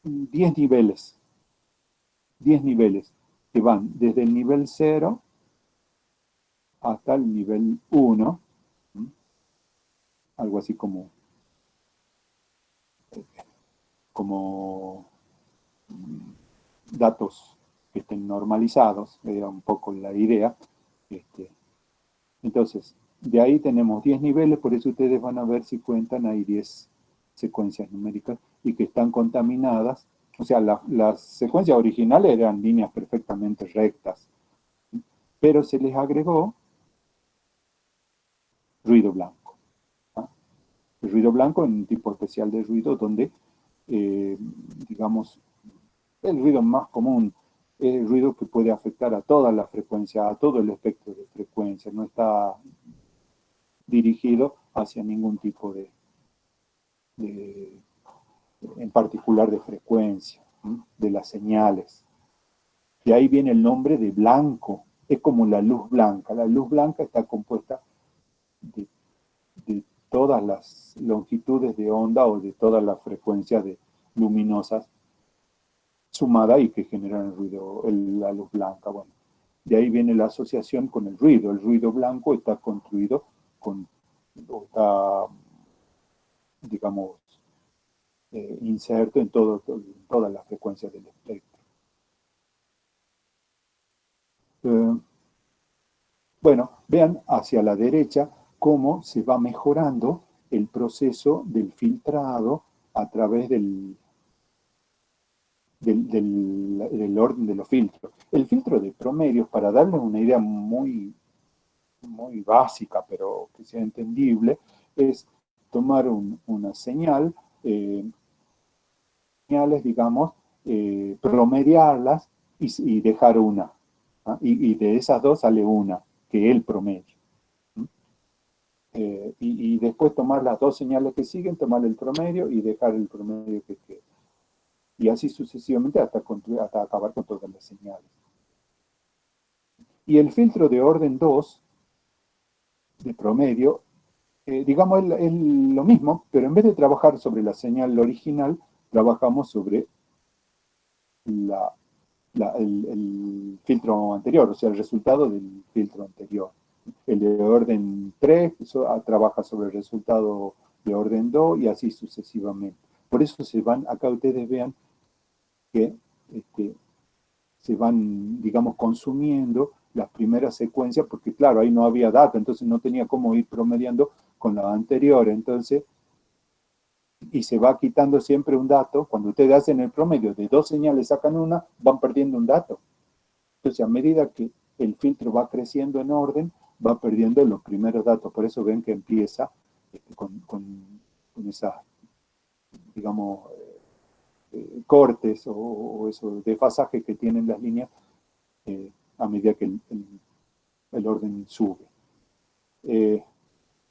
10 niveles. 10 niveles que van desde el nivel 0 hasta el nivel 1, algo así como datos que estén normalizados, era un poco la idea. Entonces, de ahí tenemos 10 niveles, por eso ustedes van a ver si cuentan, hay 10 secuencias numéricas y que están contaminadas. O sea, las secuencias originales eran líneas perfectamente rectas, pero se les agregó ruido blanco. El ruido blanco es un tipo especial de ruido donde, digamos, el ruido más común es el ruido que puede afectar a toda la frecuencia, a todo el espectro de frecuencia, no está dirigido hacia ningún tipo de en particular de frecuencia, de las señales. De ahí viene el nombre de blanco, es como la luz blanca. La luz blanca está compuesta de todas las longitudes de onda o de todas las frecuencias luminosas sumadas y que generan el ruido, la luz blanca. Bueno, de ahí viene la asociación con el ruido. El ruido blanco está construido está, digamos, inserto en todas las frecuencias del espectro. Bueno, vean hacia la derecha cómo se va mejorando el proceso del filtrado a través del orden de los filtros. El filtro de promedios, para darles una idea muy, muy básica, pero que sea entendible, es tomar una señal, señales, digamos, promediarlas y dejar una. ¿Ah? Y de esas dos sale una, que es el promedio. Y después tomar las dos señales que siguen, tomar el promedio y dejar el promedio que queda. Y así sucesivamente hasta acabar con todas las señales. Y el filtro de orden 2, de promedio, digamos, es lo mismo, pero en vez de trabajar sobre la señal original, trabajamos sobre el filtro anterior, o sea, el resultado del filtro anterior. El de orden 3 trabaja sobre el resultado de orden 2 y así sucesivamente. Por eso acá ustedes vean que se van, digamos, consumiendo las primeras secuencias, porque claro, ahí no había data, entonces no tenía cómo ir promediando con la anterior, entonces, y se va quitando siempre un dato. Cuando ustedes hacen el promedio de dos señales, sacan una, van perdiendo un dato. Entonces, a medida que el filtro va creciendo en orden, va perdiendo los primeros datos. Por eso ven que empieza con esas, digamos, cortes o esos desfasajes que tienen las líneas a medida que el orden sube.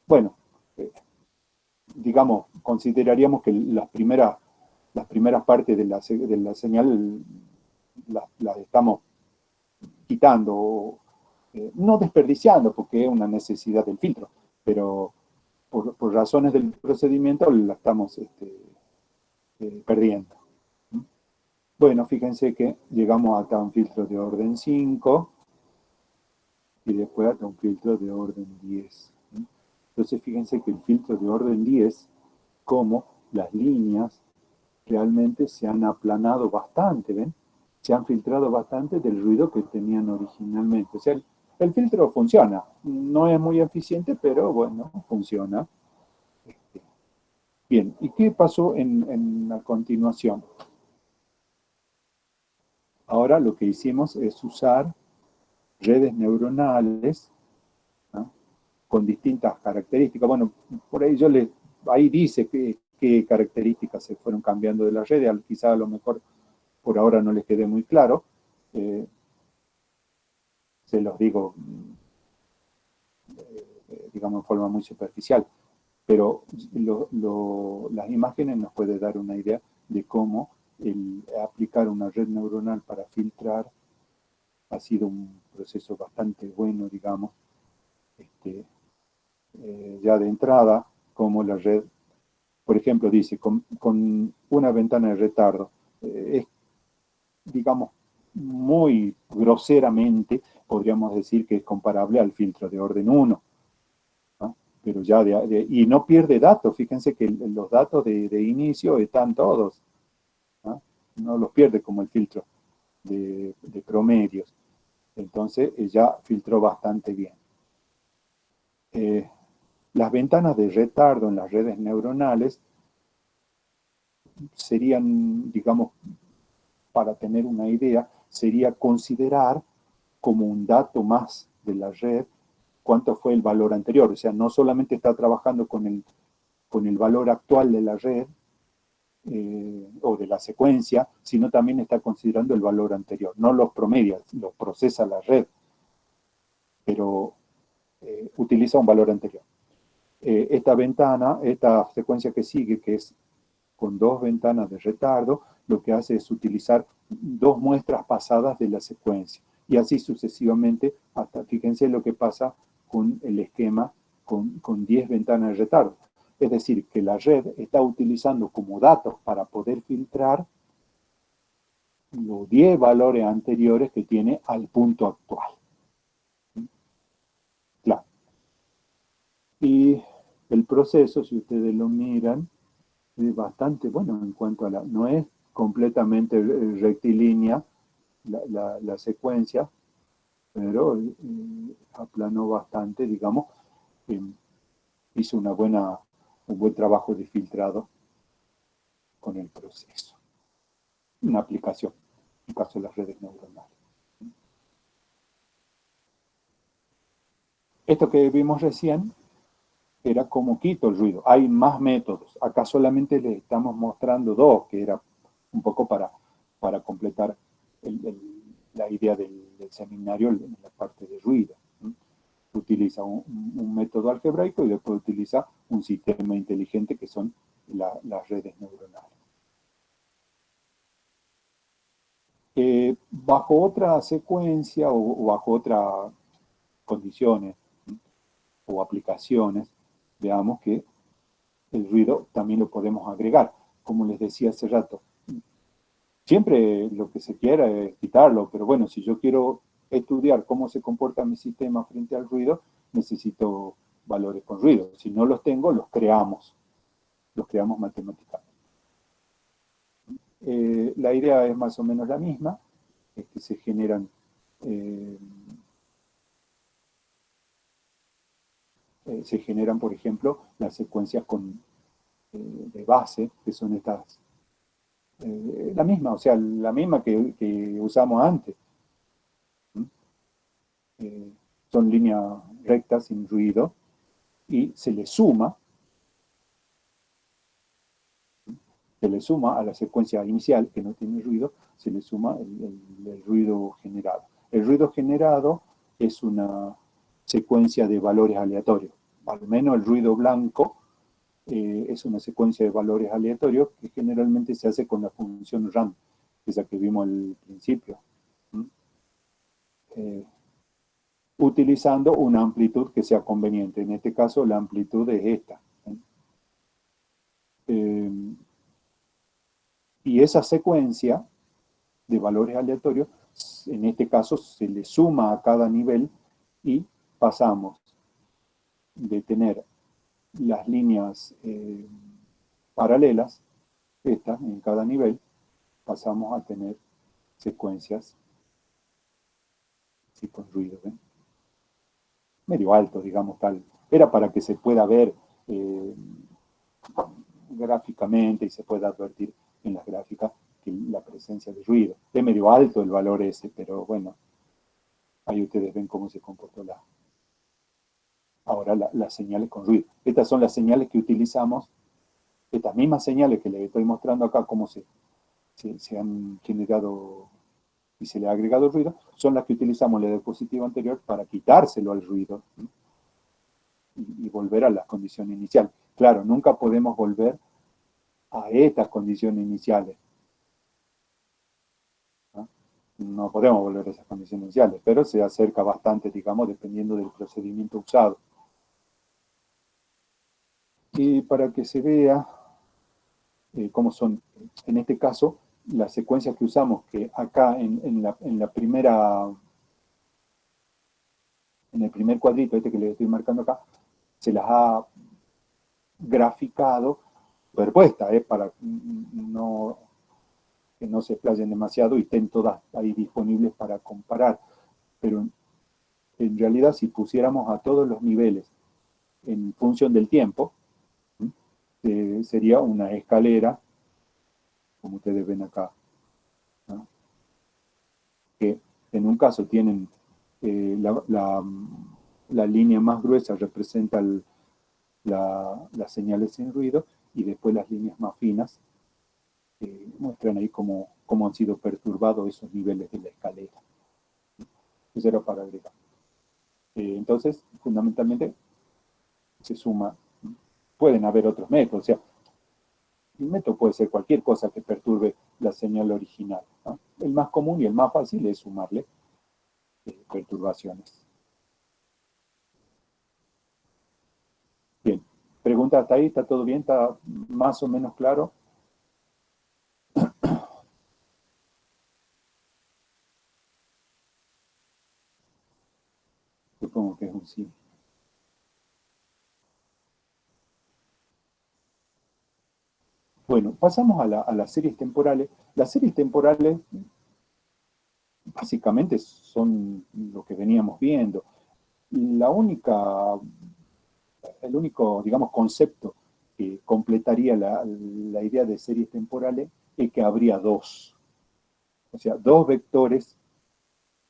Bueno, digamos, consideraríamos que las primeras partes de la señal las estamos quitando, no desperdiciando, porque es una necesidad del filtro, pero por razones del procedimiento la estamos perdiendo. Bueno, fíjense que llegamos hasta un filtro de orden 5 y después hasta un filtro de orden 10. Entonces fíjense que el filtro de orden 10, como las líneas realmente se han aplanado bastante, ¿ven? Se han filtrado bastante del ruido que tenían originalmente. O sea, el filtro funciona. No es muy eficiente, pero bueno, funciona. Bien, ¿y qué pasó en la continuación? Ahora lo que hicimos es usar redes neuronales, ¿no?, con distintas características. Bueno, por ahí ahí dice qué características se fueron cambiando de la red, quizá a lo mejor por ahora no les quede muy claro. Se los digo, digamos, en forma muy superficial, pero las imágenes nos pueden dar una idea de cómo aplicar una red neuronal para filtrar ha sido un proceso bastante bueno, digamos, ya de entrada, como la red, por ejemplo, dice, con una ventana de retardo, es, digamos, muy groseramente, podríamos decir que es comparable al filtro de orden 1, ¿no? Pero ya y no pierde datos, fíjense que los datos de inicio están todos, ¿no? No los pierde como el filtro de promedios. Entonces ya filtró bastante bien. Las ventanas de retardo en las redes neuronales serían, digamos, para tener una idea, sería considerar como un dato más de la red cuánto fue el valor anterior. O sea, no solamente está trabajando con el valor actual de la red o de la secuencia, sino también está considerando el valor anterior. No los promedia, los procesa la red, pero utiliza un valor anterior. Esta ventana, esta secuencia que sigue, que es con 2 ventanas de retardo, lo que hace es utilizar 2 muestras pasadas de la secuencia. Y así sucesivamente, hasta fíjense lo que pasa con el esquema con 10 ventanas de retardo. Es decir, que la red está utilizando como datos para poder filtrar los 10 valores anteriores que tiene al punto actual. Claro. Y el proceso, si ustedes lo miran, es bastante bueno en cuanto a no es completamente rectilínea la secuencia, pero aplanó bastante, digamos, hizo un buen trabajo de filtrado con el proceso. Una aplicación, en el caso de las redes neuronales. Esto que vimos recién era cómo quito el ruido. Hay más métodos. Acá solamente les estamos mostrando 2, que era un poco para completar la idea del seminario en la parte de ruido. Utiliza un método algebraico y después utiliza un sistema inteligente que son las redes neuronales. Bajo otra secuencia o bajo otras condiciones o aplicaciones, veamos que el ruido también lo podemos agregar. Como les decía hace rato, siempre lo que se quiera es quitarlo, pero bueno, si yo quiero estudiar cómo se comporta mi sistema frente al ruido, necesito valores con ruido. Si no los tengo, los creamos matemáticamente. La idea es más o menos la misma, es que se generan por ejemplo, las secuencias de base, que son estas, la misma, o sea, la misma que usamos antes. Son líneas rectas sin ruido y se le suma a la secuencia inicial, que no tiene ruido, se le suma el ruido generado. El ruido generado es una secuencia de valores aleatorios. Al menos el ruido blanco es una secuencia de valores aleatorios que generalmente se hace con la función rand, esa que vimos al principio. Utilizando una amplitud que sea conveniente. En este caso, la amplitud es esta. Y esa secuencia de valores aleatorios, en este caso, se le suma a cada nivel y pasamos de tener las líneas paralelas, estas en cada nivel, pasamos a tener secuencias así con ruido, ¿ven? Medio alto, digamos, tal. Era para que se pueda ver gráficamente y se pueda advertir en las gráficas la presencia de ruido. Es medio alto el valor ese, pero bueno, ahí ustedes ven cómo se comportó ahora las señales con ruido. Estas son las señales que utilizamos, estas mismas señales que les estoy mostrando acá, cómo se han generado y se le ha agregado ruido, son las que utilizamos en la diapositiva anterior para quitárselo al ruido y volver a las condiciones iniciales. Claro, nunca podemos volver a estas condiciones iniciales. No podemos volver a esas condiciones iniciales, pero se acerca bastante, digamos, dependiendo del procedimiento usado. Y para que se vea cómo son, en este caso, las secuencias que usamos, que acá en el primer cuadrito, que les estoy marcando acá, se las ha graficado superpuesta, para que no se explayen demasiado y estén todas ahí disponibles para comparar. Pero en realidad, si pusiéramos a todos los niveles en función del tiempo, sería una escalera, como ustedes ven acá, ¿no? Que en un caso tienen la línea más gruesa representa las señales sin ruido, y después las líneas más finas muestran ahí cómo han sido perturbados esos niveles de la escalera. Eso era para agregar. Entonces, fundamentalmente, se suma. Pueden haber otros métodos. O sea, El método puede ser cualquier cosa que perturbe la señal original, ¿no? El más común y el más fácil es sumarle perturbaciones. Bien, pregunta hasta ahí, ¿está todo bien? ¿Está más o menos claro? Supongo que es un sí. Bueno, pasamos a las series temporales. Las series temporales básicamente son lo que veníamos viendo. El único, digamos, concepto que completaría la idea de series temporales es que habría dos. O sea, dos vectores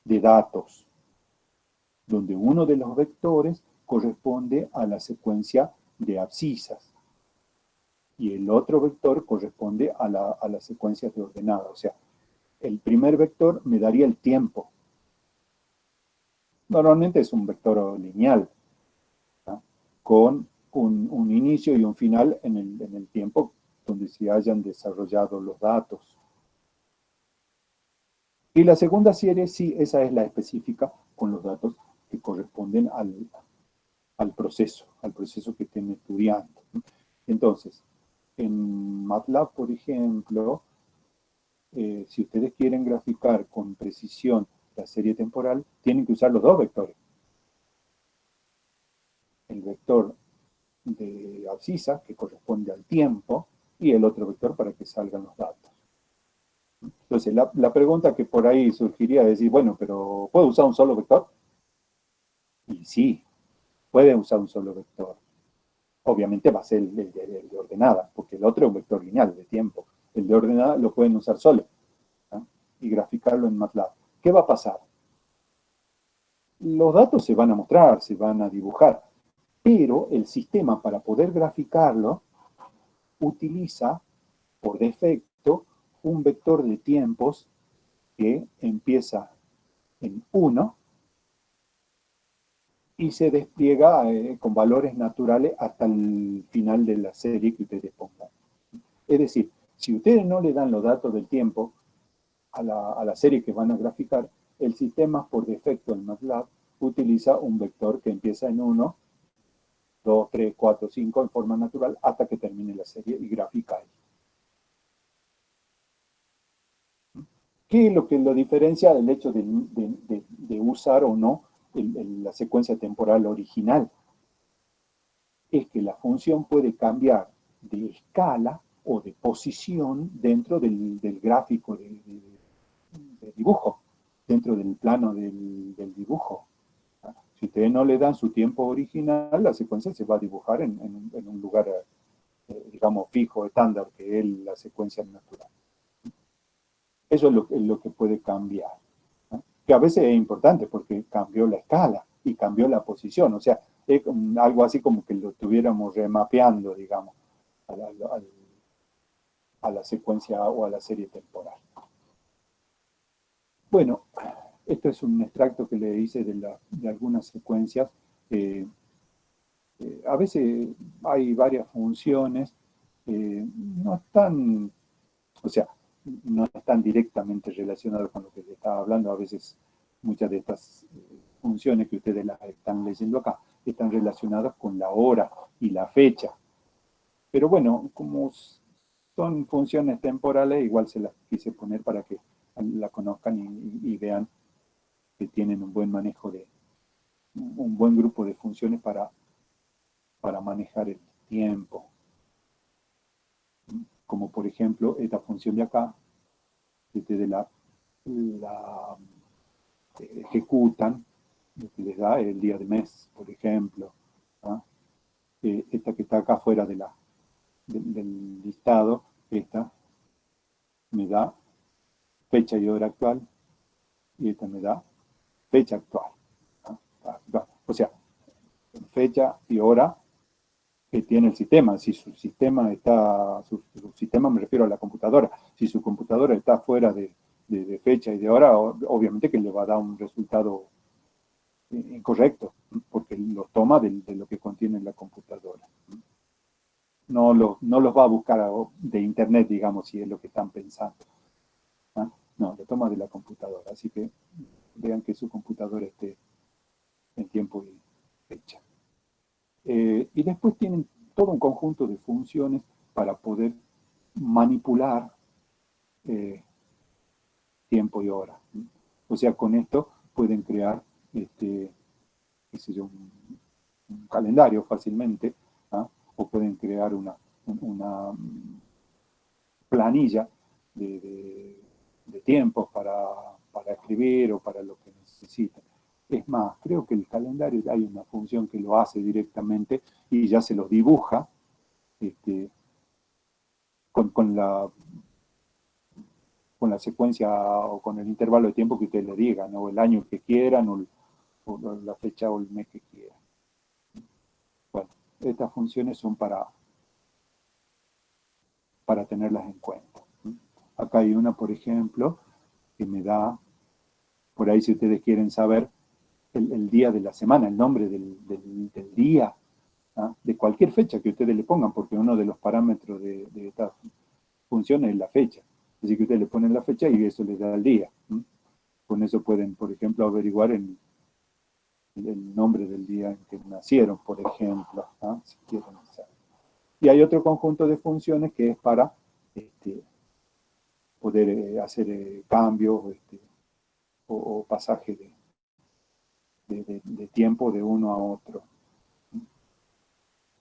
de datos, donde uno de los vectores corresponde a la secuencia de abscisas y el otro vector corresponde a la secuencia de ordenada. O sea, el primer vector me daría el tiempo. Normalmente es un vector lineal, ¿no? Con un inicio y un final en el tiempo donde se hayan desarrollado los datos. Y la segunda serie, sí, esa es la específica con los datos que corresponden al proceso que estén estudiando. Entonces, en MATLAB, por ejemplo, si ustedes quieren graficar con precisión la serie temporal, tienen que usar los dos vectores. El vector de abscisa, que corresponde al tiempo, y el otro vector para que salgan los datos. Entonces, la pregunta que por ahí surgiría es decir, bueno, pero ¿puedo usar un solo vector? Y sí, pueden usar un solo vector. Obviamente va a ser el de ordenada, porque el otro es un vector lineal de tiempo. El de ordenada lo pueden usar solo, ¿no? Y graficarlo en MATLAB. ¿Qué va a pasar? Los datos se van a mostrar, se van a dibujar, pero el sistema para poder graficarlo utiliza por defecto un vector de tiempos que empieza en 1 y se despliega con valores naturales hasta el final de la serie que ustedes pongan. Es decir, si ustedes no le dan los datos del tiempo a la serie que van a graficar, el sistema por defecto en MATLAB utiliza un vector que empieza en 1, 2, 3, 4, 5 en forma natural hasta que termine la serie y grafica ahí. ¿Qué es lo que lo diferencia del hecho de usar o no la secuencia temporal original? Es que la función puede cambiar de escala o de posición dentro del gráfico de dibujo, dentro del plano del dibujo. Si ustedes no le dan su tiempo original, la secuencia se va a dibujar en un lugar, digamos, fijo, estándar, que es la secuencia natural. Eso es lo que puede cambiar, ¿no? Que a veces es importante porque cambió la escala y cambió la posición. O sea, es algo así como que lo estuviéramos remapeando, digamos, a la secuencia o a la serie temporal. Bueno, esto es un extracto que le hice de algunas secuencias. A veces hay varias funciones, no están, o sea, no están directamente relacionadas con lo que le estaba hablando. A veces muchas de estas funciones que ustedes las están leyendo acá están relacionadas con la hora y la fecha. Pero bueno, como son funciones temporales, igual se las quise poner para que la conozcan y vean que tienen un buen manejo un buen grupo de funciones para manejar el tiempo. Como por ejemplo, esta función de acá, que ustedes la ejecutan, lo que les da el día de mes, por ejemplo, ¿no? Esta que está acá fuera del listado, esta me da fecha y hora actual, y esta me da fecha actual, ¿no? O sea, fecha y hora que tiene el sistema. Si su sistema su sistema me refiero a la computadora, si su computadora está fuera de fecha y de hora, obviamente que le va a dar un resultado incorrecto, porque lo toma de lo que contiene la computadora. no los va a buscar de internet, digamos, si es lo que están pensando. ¿Ah? No, lo toma de la computadora. Así que vean que su computadora esté en tiempo y fecha. Y después tienen todo un conjunto de funciones para poder manipular tiempo y hora. O sea, con esto pueden crear qué sé yo, un calendario fácilmente, ¿ah? O pueden crear una planilla de tiempos para escribir o para lo que necesiten. Es más, creo que el calendario hay una función que lo hace directamente y ya se los dibuja con la secuencia o con el intervalo de tiempo que ustedes le digan, o el año que quieran, o la fecha o el mes que quieran. Bueno, estas funciones son para tenerlas en cuenta. Acá hay una, por ejemplo, que me da, por ahí si ustedes quieren saber, el día de la semana, el nombre del día, ¿ah? De cualquier fecha que ustedes le pongan, porque uno de los parámetros de esta función es la fecha. Así que ustedes le ponen la fecha y eso les da el día. Con eso pueden, por ejemplo, averiguar el nombre del día en que nacieron, por ejemplo, ¿ah? Si quieren saber. Y hay otro conjunto de funciones que es para poder hacer cambios o pasaje de tiempo de uno a otro.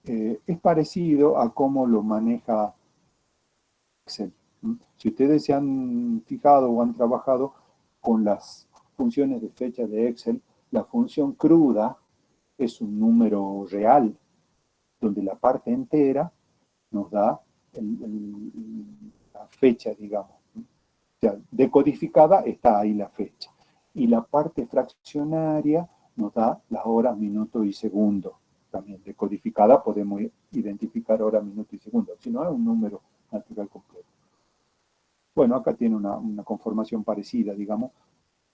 Es parecido a cómo lo maneja Excel. Si ustedes se han fijado o han trabajado con las funciones de fecha de Excel, la función cruda es un número real, donde la parte entera nos da la fecha, digamos. O sea, decodificada está ahí la fecha. Y la parte fraccionaria nos da las horas, minutos y segundos. También decodificada podemos identificar hora, minuto y segundo. Si no, es un número natural completo. Bueno, acá tiene una conformación parecida, digamos,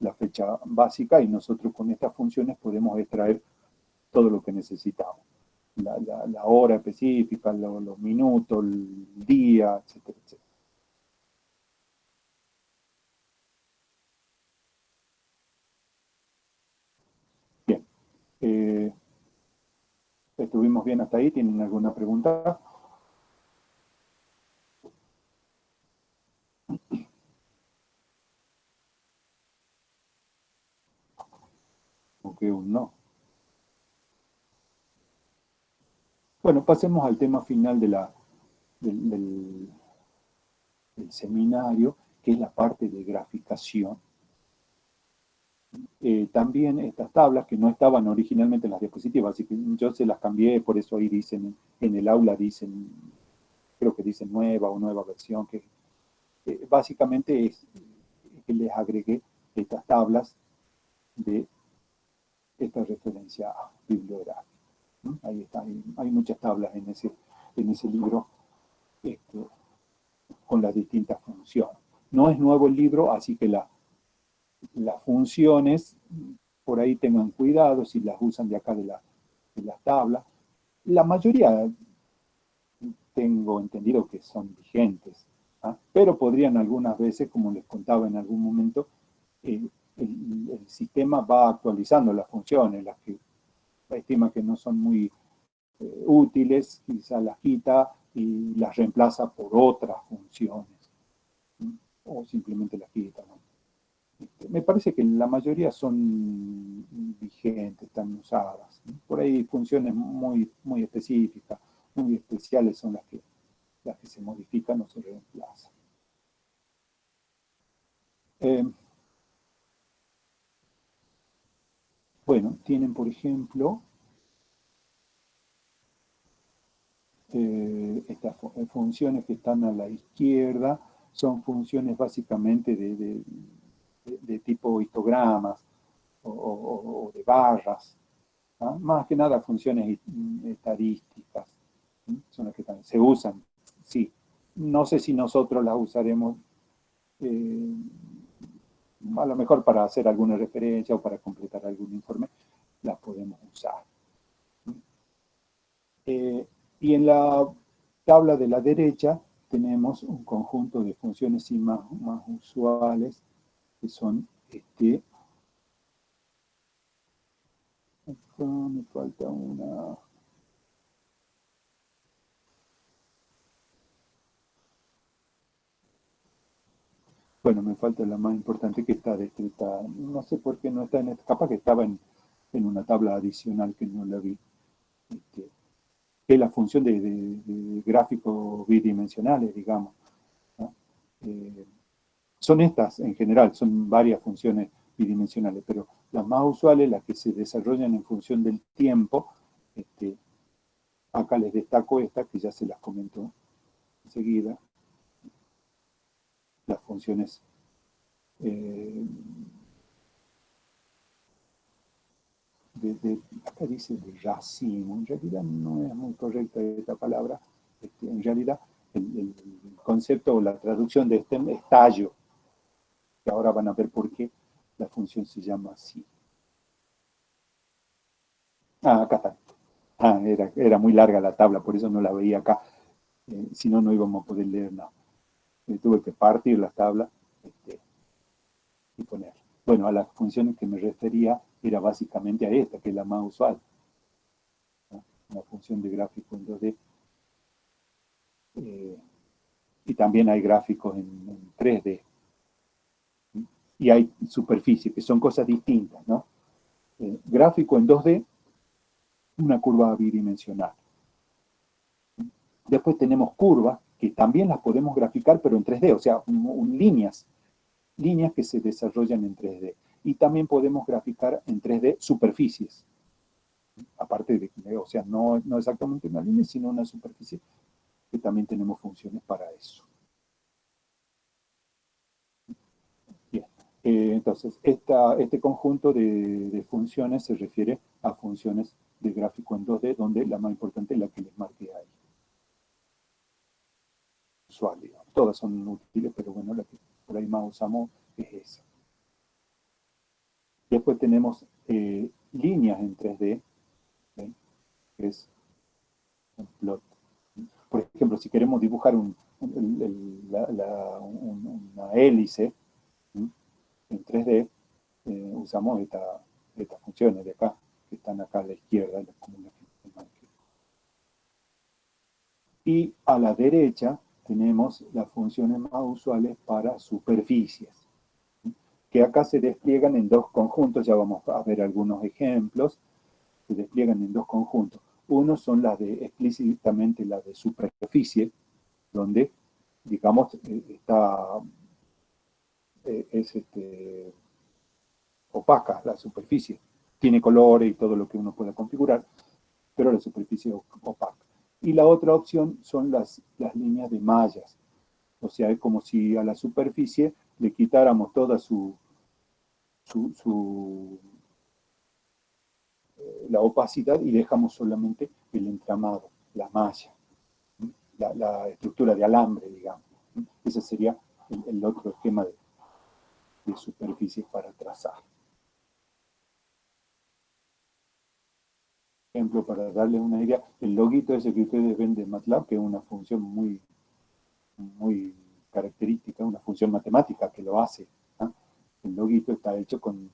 la fecha básica, y nosotros con estas funciones podemos extraer todo lo que necesitamos. La hora específica, los minutos, el día, etcétera, etcétera. Bien. ¿Estuvimos bien hasta ahí? ¿Tienen alguna pregunta? ¿O que un no? Bueno, pasemos al tema final del seminario, que es la parte de graficación. También estas tablas que no estaban originalmente en las diapositivas, así que yo se las cambié, por eso ahí dicen, en el aula dicen, creo que dicen nueva o nueva versión, que básicamente es que les agregué estas tablas de esta referencia bibliográfica. Ahí está, hay muchas tablas en ese libro con las distintas funciones. No es nuevo el libro, así que las funciones, por ahí tengan cuidado si las usan de acá de las tablas. La mayoría tengo entendido que son vigentes, ¿ah? Pero podrían algunas veces, como les contaba en algún momento, el sistema va actualizando las funciones, las que estima que no son muy útiles, quizás las quita y las reemplaza por otras funciones, o simplemente las quita, ¿no? Me parece que la mayoría son vigentes, están usadas. Por ahí funciones muy, muy específicas, muy especiales son las que se modifican o se reemplazan. Bueno, tienen por ejemplo estas funciones que están a la izquierda, son funciones básicamente de tipo histogramas o de barras, ¿no? Más que nada funciones estadísticas, ¿sí? Son las que se usan, sí. No sé si nosotros las usaremos, a lo mejor para hacer alguna referencia o para completar algún informe, las podemos usar. Y en la tabla de la derecha tenemos un conjunto de funciones y más usuales, que son acá me falta una. Bueno, me falta la más importante que está descrita. No sé por qué no está en esta. Capaz que estaba en una tabla adicional que no la vi. Que es la función de gráficos bidimensionales, digamos, ¿no? Son estas en general, son varias funciones bidimensionales, pero las más usuales, las que se desarrollan en función del tiempo, acá les destaco esta, que ya se las comento enseguida, las funciones acá dice de racimo, en realidad no es muy correcta esta palabra, en realidad el concepto o la traducción de este es tallo, que ahora van a ver por qué la función se llama así. Ah, acá está. Ah, era muy larga la tabla, por eso no la veía acá, si no, no íbamos a poder leer nada. Tuve que partir la tabla y poner. Bueno, a las funciones que me refería era básicamente a esta, que es la más usual, ¿no? Una función de gráfico en 2D. Y también hay gráficos en 3D. Y hay superficie, que son cosas distintas, ¿no? Gráfico en 2D, una curva bidimensional. Después tenemos curvas, que también las podemos graficar, pero en 3D, o sea, líneas que se desarrollan en 3D. Y también podemos graficar en 3D superficies. Aparte de, o sea, no exactamente una línea, sino una superficie, que también tenemos funciones para eso. Bien. Entonces, este conjunto de funciones se refiere a funciones de gráfico en 2D, donde la más importante es la que les marqué ahí. Usual, digamos. Todas son útiles, pero bueno, la que por ahí más usamos es esa. Después tenemos líneas en 3D, ¿sí? Que es un plot. Por ejemplo, si queremos dibujar una hélice, ¿sí? En 3D, usamos estas funciones de acá, que están acá a la izquierda, y a la derecha tenemos las funciones más usuales para superficies, que acá se despliegan en dos conjuntos, ya vamos a ver algunos ejemplos, se despliegan en dos conjuntos. Uno son explícitamente las de superficie, donde, digamos, es opaca la superficie. Tiene colores y todo lo que uno pueda configurar, pero la superficie es opaca. Y la otra opción son las líneas de mallas. O sea, es como si a la superficie le quitáramos toda la opacidad y dejamos solamente el entramado, la malla, la estructura de alambre, digamos. Ese sería el otro esquema de superficies para trazar. Ejemplo, para darles una idea, el loguito ese que ustedes ven de MATLAB, que es una función muy característica, una función matemática que lo hace, ¿no? El loguito está hecho con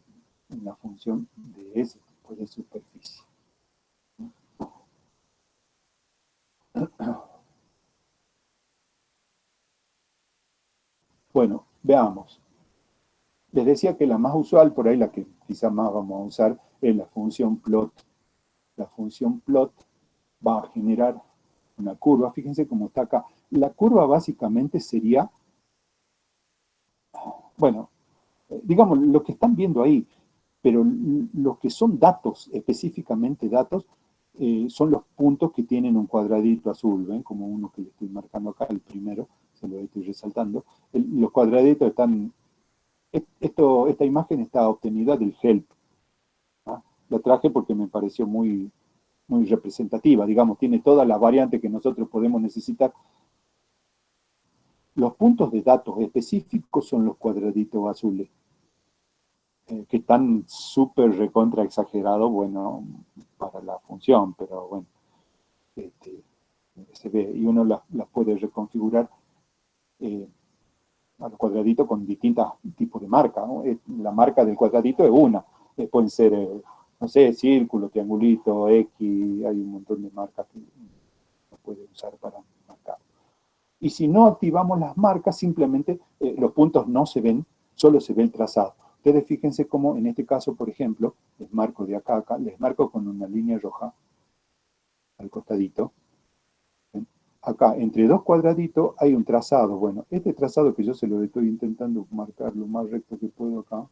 una función de ese tipo de superficie. Bueno, veamos. Les decía que la más usual, por ahí la que quizá más vamos a usar, es la función plot. La función plot va a generar una curva. Fíjense cómo está acá. La curva básicamente sería, bueno, digamos, lo que están viendo ahí, pero lo que son datos, específicamente datos, son los puntos que tienen un cuadradito azul, ¿ven? Como uno que le estoy marcando acá, el primero, se lo estoy resaltando. Los cuadraditos están, esta imagen está obtenida del help. ¿Ah? La traje porque me pareció muy representativa, digamos, tiene todas las variantes que nosotros podemos necesitar. Los puntos de datos específicos son los cuadraditos azules, que están súper recontra exagerados, bueno, para la función, pero bueno, se ve, y uno las puede reconfigurar a los cuadraditos con distintos tipos de marca, ¿no? La marca del cuadradito es una, pueden ser, no sé, círculo, triangulito, X, hay un montón de marcas que uno puede usar para marcar. Y si no activamos las marcas, simplemente los puntos no se ven, solo se ve el trazado. Ustedes fíjense cómo en este caso, por ejemplo, les marco de acá a acá, les marco con una línea roja al costadito. ¿Ven? Acá, entre dos cuadraditos, hay un trazado. Bueno, este trazado que yo se lo estoy intentando marcar lo más recto que puedo acá,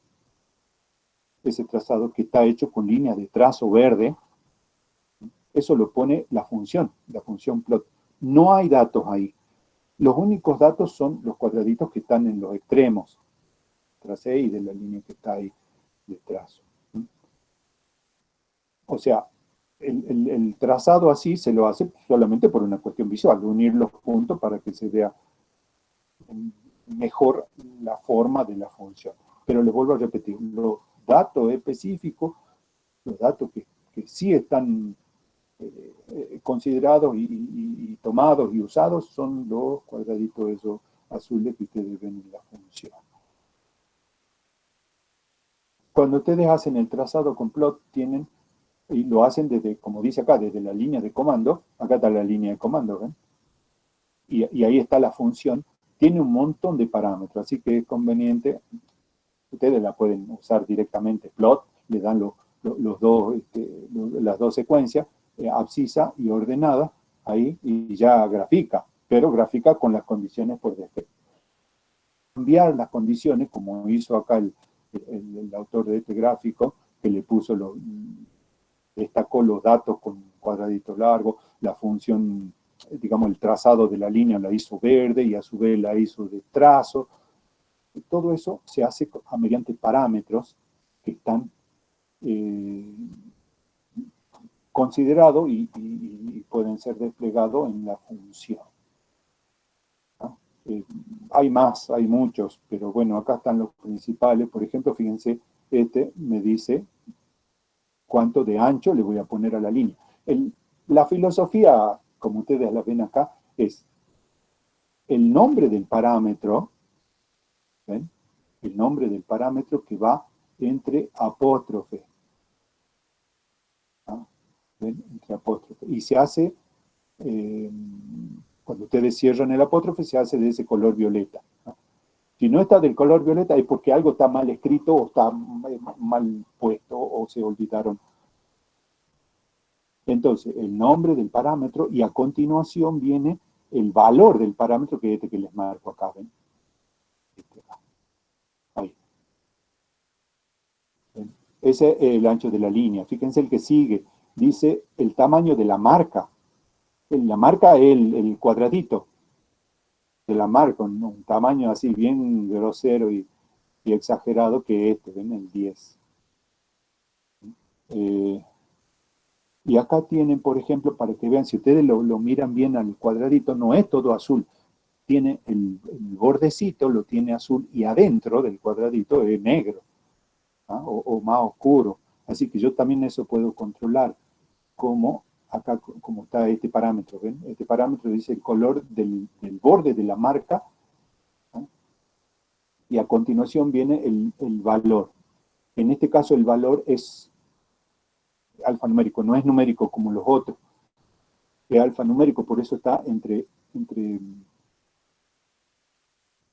ese trazado que está hecho con líneas de trazo verde, eso lo pone la función plot. No hay datos ahí. Los únicos datos son los cuadraditos que están en los extremos, tras E y de la línea que está ahí de trazo. O sea, el trazado así se lo hace solamente por una cuestión visual, de unir los puntos para que se vea mejor la forma de la función. Pero les vuelvo a repetir, los datos específicos, los datos que sí están considerados y tomados y usados son los cuadraditos esos azules que ustedes ven en la función. Cuando ustedes hacen el trazado con plot, tienen, y lo hacen desde, como dice acá, desde la línea de comando, acá está la línea de comando, ¿ven? Y ahí está la función, tiene un montón de parámetros, así que es conveniente, ustedes la pueden usar directamente, plot, le dan las dos secuencias, abscisa y ordenada, ahí, y ya grafica, pero grafica con las condiciones por defecto. Cambiar las condiciones, como hizo acá el autor de este gráfico, que le puso destacó los datos con cuadraditos largos, la función, digamos, el trazado de la línea la hizo verde y a su vez la hizo de trazo. Y todo eso se hace mediante parámetros que están considerados y pueden ser desplegados en la función. ¿No? Hay más, hay muchos, pero bueno, acá están los principales. Por ejemplo, fíjense, este me dice cuánto de ancho le voy a poner a la línea. La filosofía, como ustedes la ven acá, es el nombre del parámetro, ¿ven? El nombre del parámetro que va entre apóstrofe. ¿Ah? ¿Ven? Entre apóstrofe. Y se hace, cuando ustedes cierran el apóstrofe, se hace de ese color violeta. ¿No? Si no está del color violeta es porque algo está mal escrito o está mal puesto o se olvidaron. Entonces, el nombre del parámetro y a continuación viene el valor del parámetro que es este que les marco acá, ¿ven? Ahí. ¿Ven? Ese es el ancho de la línea. Fíjense el que sigue. Dice el tamaño de la marca. La marca es el cuadradito de la marca, un tamaño así bien grosero y exagerado que este, ¿ven? El 10. Y acá tienen, por ejemplo, para que vean, si ustedes lo miran bien al cuadradito, no es todo azul. Tiene el bordecito, lo tiene azul, y adentro del cuadradito es negro, ¿ah? o más oscuro. Así que yo también eso puedo controlar, como acá, como está este parámetro, ¿ven? Este parámetro dice el color del borde de la marca, ¿ah? Y a continuación viene el valor. En este caso el valor es alfanumérico, no es numérico como los otros. Es alfanumérico, por eso está entre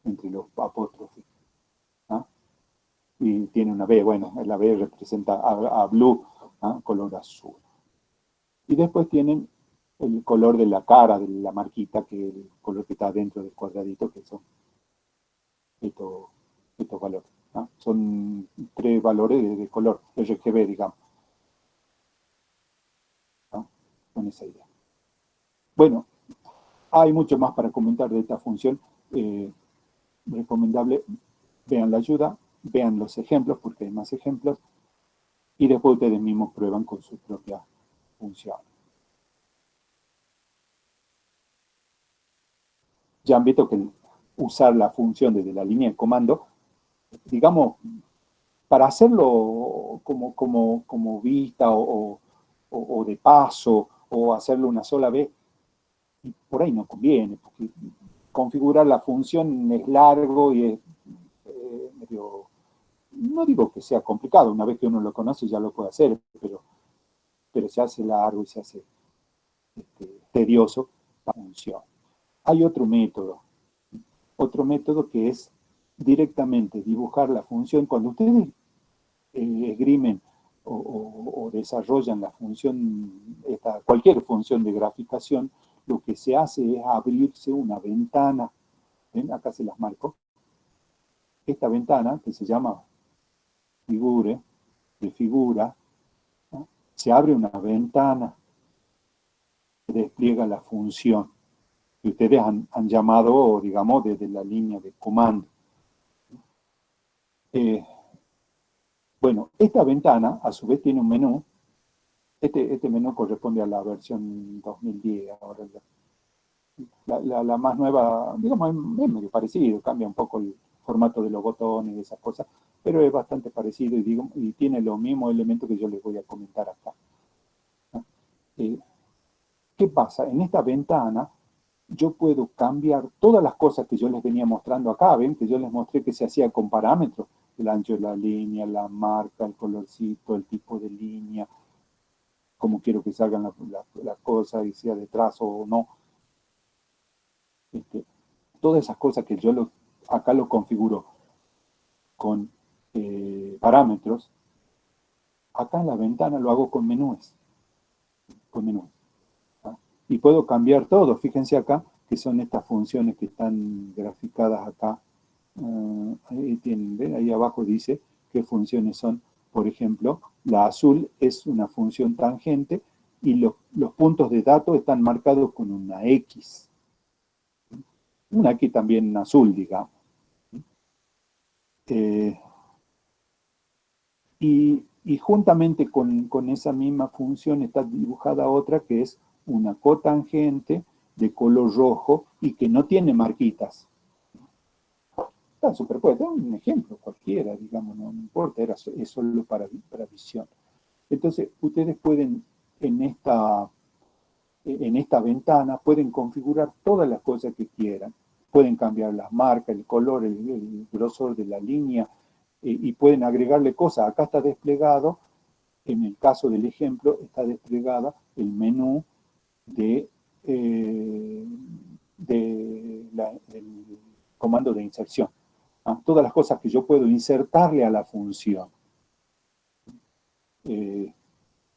los apóstrofes. ¿Ah? Y tiene una B, bueno, la B representa a blue, ¿ah? Color azul. Y después tienen el color de la cara, de la marquita, que es el color que está dentro del cuadradito, que son estos valores. ¿Ah? Son 3 valores de color, RGB, digamos. ¿Ah? Con esa idea. Bueno, hay mucho más para comentar de esta función. Recomendable, vean la ayuda, vean los ejemplos, porque hay más ejemplos, y después ustedes mismos prueban con su propia función. Ya han visto que usar la función desde la línea de comando, digamos, para hacerlo como vista o de paso, o hacerlo una sola vez, Y por ahí no conviene, porque configurar la función es largo y es medio, no digo que sea complicado, una vez que uno lo conoce ya lo puede hacer, pero se hace largo y se hace tedioso la función. Hay otro método que es directamente dibujar la función. Cuando ustedes esgrimen o desarrollan la función, cualquier función de graficación, lo que se hace es abrirse una ventana. ¿Ven? Acá se las marco. Esta ventana, que se llama figure, de figura, ¿no? Se abre una ventana que despliega la función que ustedes han llamado, digamos, desde la línea de comando. Bueno, esta ventana, a su vez, tiene un menú. Este menú corresponde a la versión 2010. Ahora la más nueva, digamos, es medio parecido, cambia un poco el formato de los botones y esas cosas, pero es bastante parecido y tiene los mismos elementos que yo les voy a comentar acá. ¿Qué pasa? En esta ventana yo puedo cambiar todas las cosas que yo les venía mostrando acá. Ven que yo les mostré que se hacía con parámetros: el ancho de la línea, la marca, el colorcito, el tipo de línea, cómo quiero que salgan las cosas, y sea de trazo o no. Todas esas cosas que yo acá lo configuro con parámetros, acá en la ventana lo hago con menús. ¿Ah? Y puedo cambiar todo. Fíjense acá que son estas funciones que están graficadas acá. Ahí tienen, ¿ven? Ahí abajo dice qué funciones son. Por ejemplo, la azul es una función tangente y los puntos de datos están marcados con una X. Una X también azul, digamos. Y juntamente con esa misma función está dibujada otra que es una cotangente de color rojo y que no tiene marquitas. Está superpuesta, es un ejemplo cualquiera, digamos, no importa, es solo para visión. Entonces, ustedes pueden, en esta ventana, pueden configurar todas las cosas que quieran. Pueden cambiar las marcas, el color, el grosor de la línea, y pueden agregarle cosas. Acá está desplegado, en el caso del ejemplo, está desplegada el menú del comando de inserción. Todas las cosas que yo puedo insertarle a la función.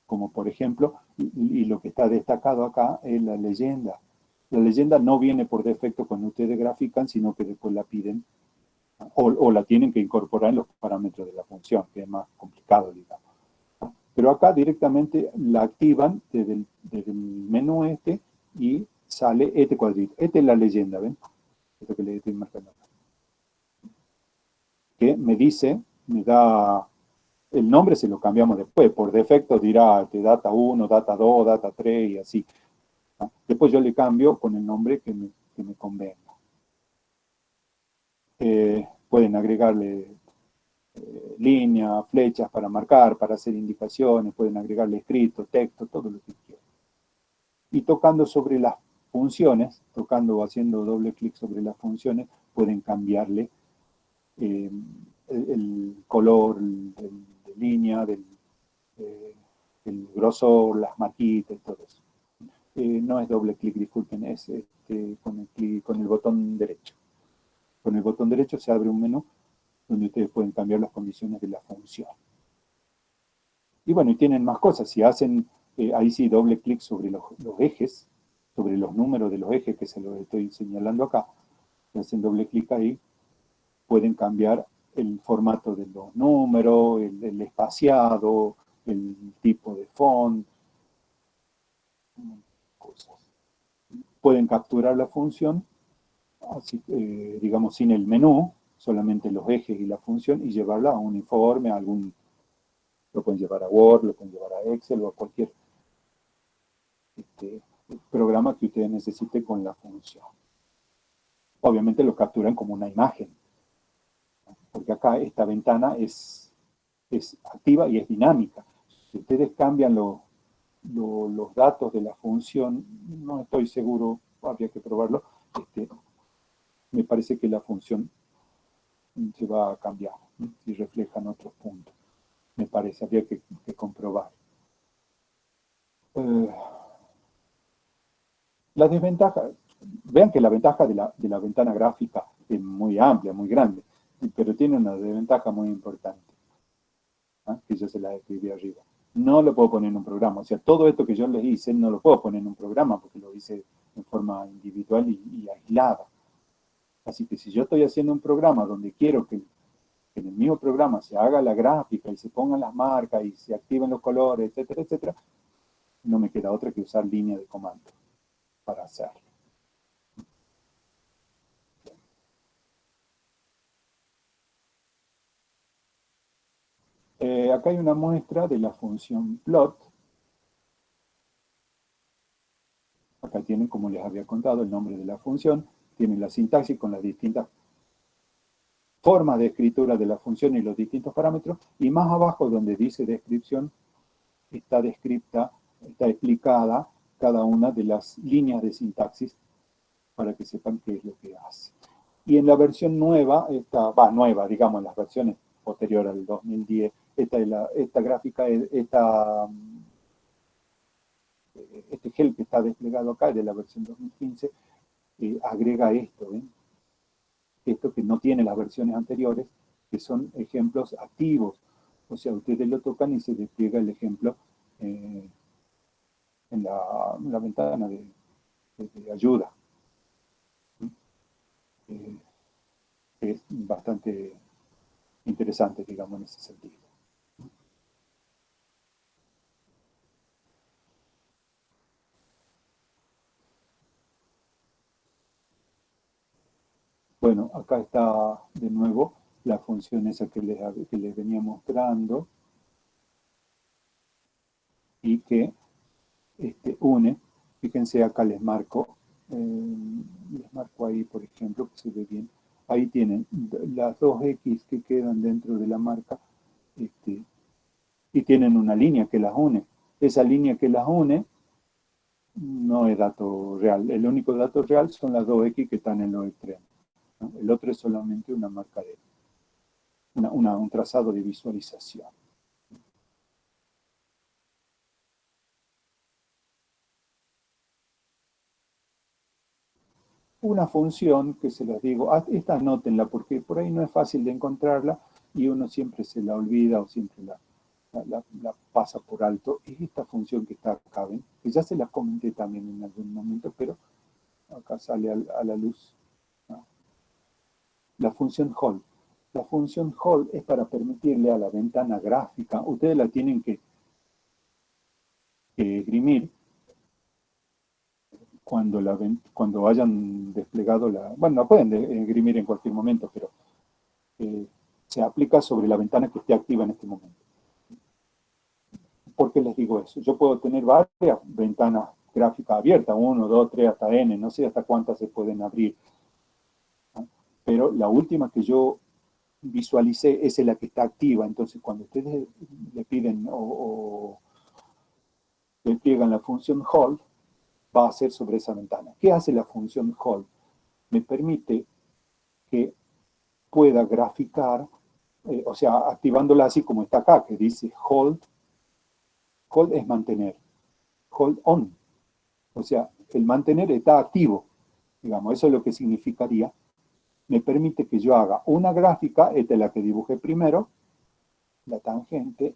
Como por ejemplo, y lo que está destacado acá es la leyenda. La leyenda no viene por defecto cuando ustedes grafican, sino que después la piden o la tienen que incorporar en los parámetros de la función, que es más complicado, digamos. Pero acá directamente la activan desde el menú y sale este cuadrito. Esta es la leyenda, ¿ven? Esto que le estoy marcando acá. Que me da el nombre, se lo cambiamos después. Por defecto dirá data 1, data 2, data 3 y así. Después yo le cambio con el nombre que me convenga. Pueden agregarle líneas, flechas para marcar, para hacer indicaciones, pueden agregarle escrito, texto, todo lo que quieran. Y tocando sobre las funciones, tocando o haciendo doble clic sobre las funciones, pueden cambiarle el color de línea, el grosor, las marquitas y todo eso. No es doble clic, disculpen, es con el botón derecho. Con el botón derecho se abre un menú donde ustedes pueden cambiar las condiciones de la función. Y bueno, y tienen más cosas. Si hacen, ahí sí, doble clic sobre los ejes, sobre los números de los ejes que se los estoy señalando acá, si hacen doble clic ahí, pueden cambiar el formato de los números, el espaciado, el tipo de font, cosas. Pueden capturar la función, así, digamos, sin el menú, solamente los ejes y la función, y llevarla a un informe, a lo pueden llevar a Word, lo pueden llevar a Excel o a cualquier programa que ustedes necesiten con la función. Obviamente lo capturan como una imagen, porque acá esta ventana es activa y es dinámica. Si ustedes cambian los datos de la función, no estoy seguro, habría que probarlo, me parece que la función se va a cambiar, ¿no? Y reflejan otros puntos. Me parece, habría que comprobar. La desventaja, vean que la ventaja de la ventana gráfica es muy amplia, muy grande, pero tiene una desventaja muy importante, ¿ah? Que yo se la escribí arriba. No lo puedo poner en un programa, o sea, todo esto que yo les hice no lo puedo poner en un programa porque lo hice en forma individual y aislada. Así que si yo estoy haciendo un programa donde quiero que en el mismo programa se haga la gráfica y se pongan las marcas y se activen los colores, etcétera, etcétera, no me queda otra que usar línea de comando para hacerlo. Acá hay una muestra de la función plot. Acá tienen, como les había contado, el nombre de la función. Tienen la sintaxis con las distintas formas de escritura de la función y los distintos parámetros. Y más abajo, donde dice descripción, está explicada cada una de las líneas de sintaxis para que sepan qué es lo que hace. Y en la versión nueva, nueva, digamos, en las versiones posteriores al 2010, esta gráfica, este help que está desplegado acá, de la versión 2015, agrega esto, ¿ven? Esto que no tiene las versiones anteriores, que son ejemplos activos. O sea, ustedes lo tocan y se despliega el ejemplo en la ventana de ayuda. Es bastante interesante, digamos, en ese sentido. Bueno, acá está de nuevo la función esa que les venía mostrando y que une. Fíjense, acá les marco ahí, por ejemplo, que se ve bien. Ahí tienen las dos X que quedan dentro de la marca y tienen una línea que las une. Esa línea que las une no es dato real. El único dato real son las dos X que están en los extremos, ¿no? El otro es solamente una marca de un trazado de visualización. Una función que se las digo, esta anótenla porque por ahí no es fácil de encontrarla y uno siempre se la olvida o siempre la pasa por alto. Es esta función que está acá, ¿ven? Que ya se la comenté también en algún momento, pero acá sale a la luz, ¿no? La función hold. La función hold es para permitirle a la ventana gráfica, ustedes la tienen que esgrimir cuando hayan desplegado bueno, la pueden esgrimir en cualquier momento, pero se aplica sobre la ventana que esté activa en este momento. ¿Por qué les digo eso? Yo puedo tener varias ventanas gráficas abiertas, 1, 2, 3, hasta n, no sé hasta cuántas se pueden abrir, ¿no? Pero la última que yo visualicé es la que está activa. Entonces, cuando ustedes le piden o le pliegan la función hold, va a ser sobre esa ventana. ¿Qué hace la función hold? Me permite que pueda graficar, o sea, activándola así como está acá, que dice hold. Hold es mantener. Hold on. O sea, el mantener está activo. Digamos, eso es lo que significaría. Me permite que yo haga una gráfica, esta es la que dibujé primero, la tangente,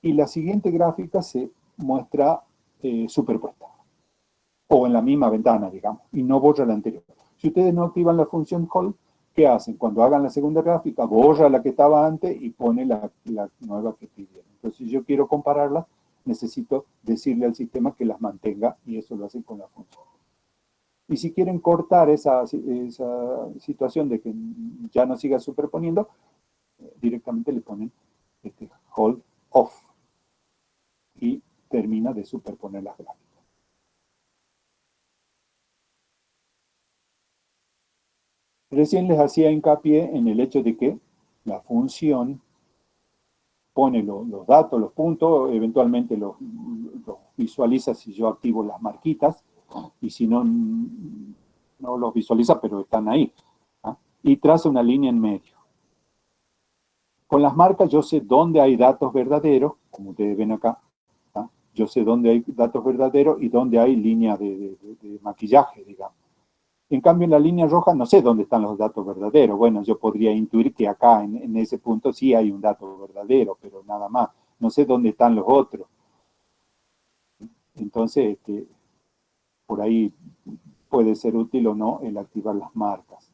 y la siguiente gráfica se muestra superpuesta. O en la misma ventana, digamos, y no borra la anterior. Si ustedes no activan la función hold, ¿qué hacen? Cuando hagan la segunda gráfica, borra la que estaba antes y pone la nueva que pidieron. Entonces, si yo quiero compararlas, necesito decirle al sistema que las mantenga, y eso lo hacen con la función. Y si quieren cortar esa situación de que ya no siga superponiendo, directamente le ponen hold off y termina de superponer las gráficas. Recién les hacía hincapié en el hecho de que la función pone los datos, los puntos, eventualmente los visualiza si yo activo las marquitas, y si no, no los visualiza, pero están ahí. ¿Ah? Y traza una línea en medio. Con las marcas yo sé dónde hay datos verdaderos, como ustedes ven acá. ¿Ah? Yo sé dónde hay datos verdaderos y dónde hay línea de maquillaje, digamos. En cambio, en la línea roja no sé dónde están los datos verdaderos. Bueno, yo podría intuir que acá, en ese punto, sí hay un dato verdadero, pero nada más. No sé dónde están los otros. Entonces, por ahí puede ser útil o no el activar las marcas.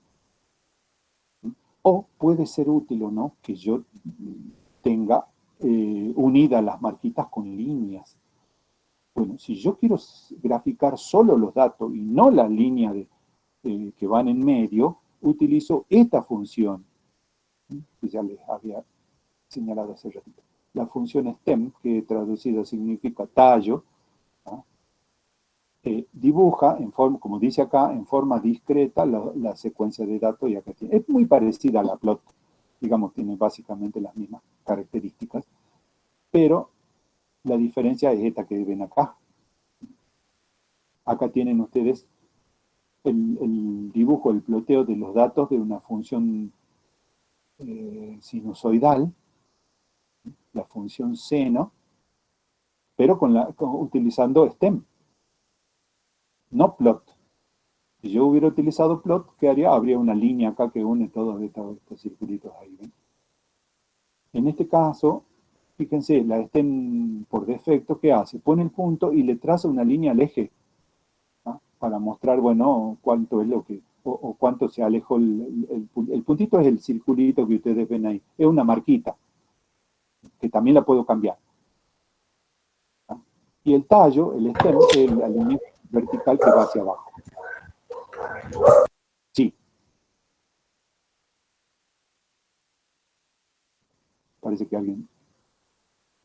O puede ser útil o no que yo tenga unidas las marquitas con líneas. Bueno, si yo quiero graficar solo los datos y no la línea que van en medio, utilizo esta función, que ya les había señalado hace ratito. La función stem, que traducida significa tallo, ¿no? Dibuja, como dice acá, en forma discreta la secuencia de datos y acá tiene. Es muy parecida a la plot, digamos, tiene básicamente las mismas características, pero la diferencia es esta que ven acá. Acá tienen ustedes el dibujo, el ploteo de los datos de una función sinusoidal, la función seno, pero utilizando stem, no plot. Si yo hubiera utilizado plot, ¿qué haría? Habría una línea acá que une todos estos circulitos ahí. ¿Ven? En este caso, fíjense, la stem por defecto, ¿qué hace? Pone el punto y le traza una línea al eje, ¿no? Para mostrar, bueno, cuánto es lo que, o cuánto se alejó el puntito es el circulito que ustedes ven ahí. Es una marquita, que también la puedo cambiar. ¿No? Y el tallo, el stem, es la línea vertical que va hacia abajo. Sí. Parece que alguien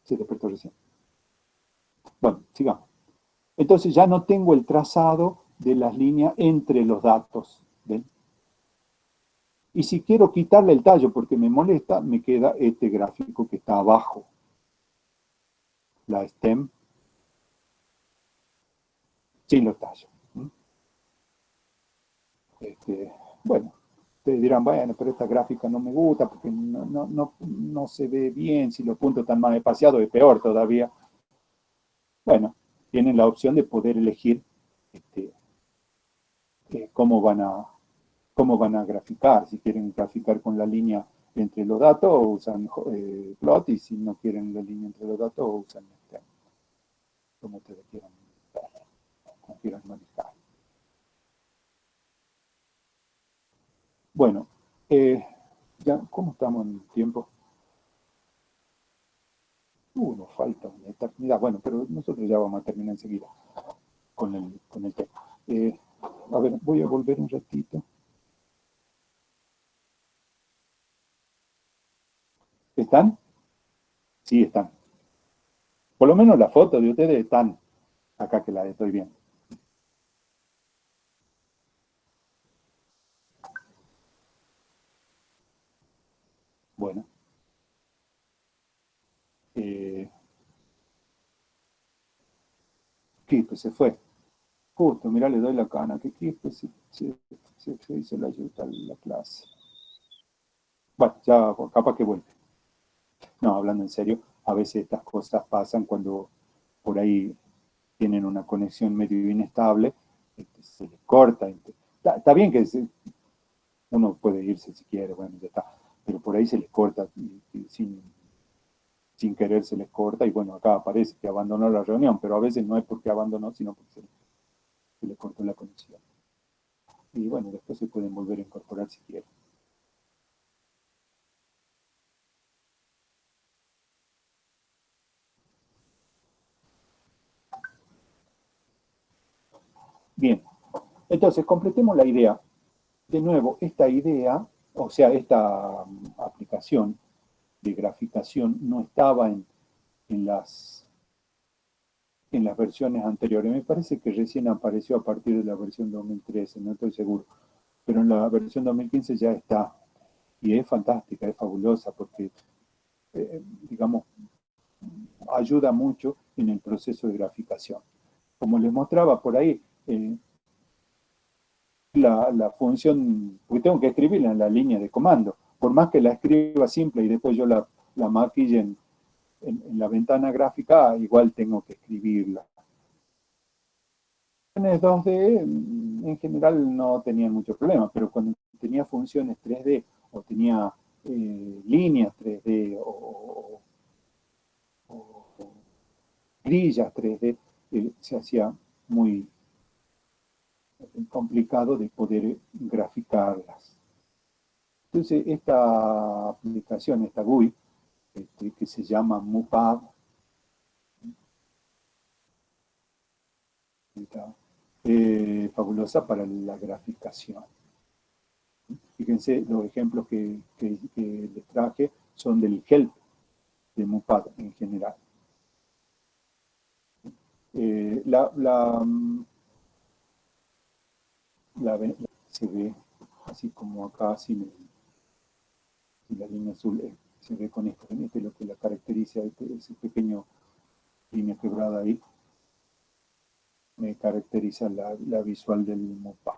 se despertó recién. Bueno, sigamos. Entonces ya no tengo el trazado de las líneas entre los datos. ¿Ven? Y si quiero quitarle el tallo porque me molesta, me queda este gráfico que está abajo. La stem sin los tallos. Bueno, ustedes dirán, bueno, pero esta gráfica no me gusta porque no se ve bien, si los puntos están más espaciados es peor todavía. Bueno, tienen la opción de poder elegir cómo van a graficar, si quieren graficar con la línea entre los datos o usan plot, y si no quieren la línea entre los datos usan stem, como ustedes quieran ver, como quieran manejar. Bueno, ya, ¿cómo estamos en tiempo? Nos falta una eternidad. Bueno, pero nosotros ya vamos a terminar enseguida con el tema. A ver, voy a volver un ratito. ¿Están? Sí, están. Por lo menos las fotos de ustedes están acá, que las estoy viendo. Bueno. Quispe se fue. Justo, mirá, le doy la cana. Que Quispe se hizo la ayuda a la clase. Bueno, ya capaz que vuelve. No, hablando en serio, a veces estas cosas pasan cuando por ahí tienen una conexión medio inestable, se les corta. Está bien que uno puede irse si quiere, bueno, ya está, pero por ahí se les corta, y sin querer se les corta, y bueno, acá aparece que abandonó la reunión, pero a veces no es porque abandonó, sino porque se le cortó la conexión. Y bueno, después se pueden volver a incorporar si quieren. Bien, entonces completemos la idea. De nuevo, esta idea, o sea, esta aplicación de graficación no estaba en las versiones anteriores. Me parece que recién apareció a partir de la versión 2013, no estoy seguro. Pero en la versión 2015 ya está. Y es fantástica, es fabulosa, porque, digamos, ayuda mucho en el proceso de graficación. Como les mostraba por ahí, la función, porque tengo que escribirla en la línea de comando. Por más que la escriba simple y después yo la maquille en la ventana gráfica, igual tengo que escribirla. Funciones 2D en general no tenían mucho problema, pero cuando tenía funciones 3D o tenía líneas 3D o grillas 3D, se hacía muy complicado de poder graficarlas. Entonces, esta aplicación, esta GUI, que se llama MUPAD, fabulosa para la graficación. Fíjense, los ejemplos que les traje son del help de MUPAD en general. Se ve así como acá, sin la línea azul, se ve con esto. Este es lo que la caracteriza, ese pequeño línea quebrada ahí, me caracteriza la visual del MUPAD.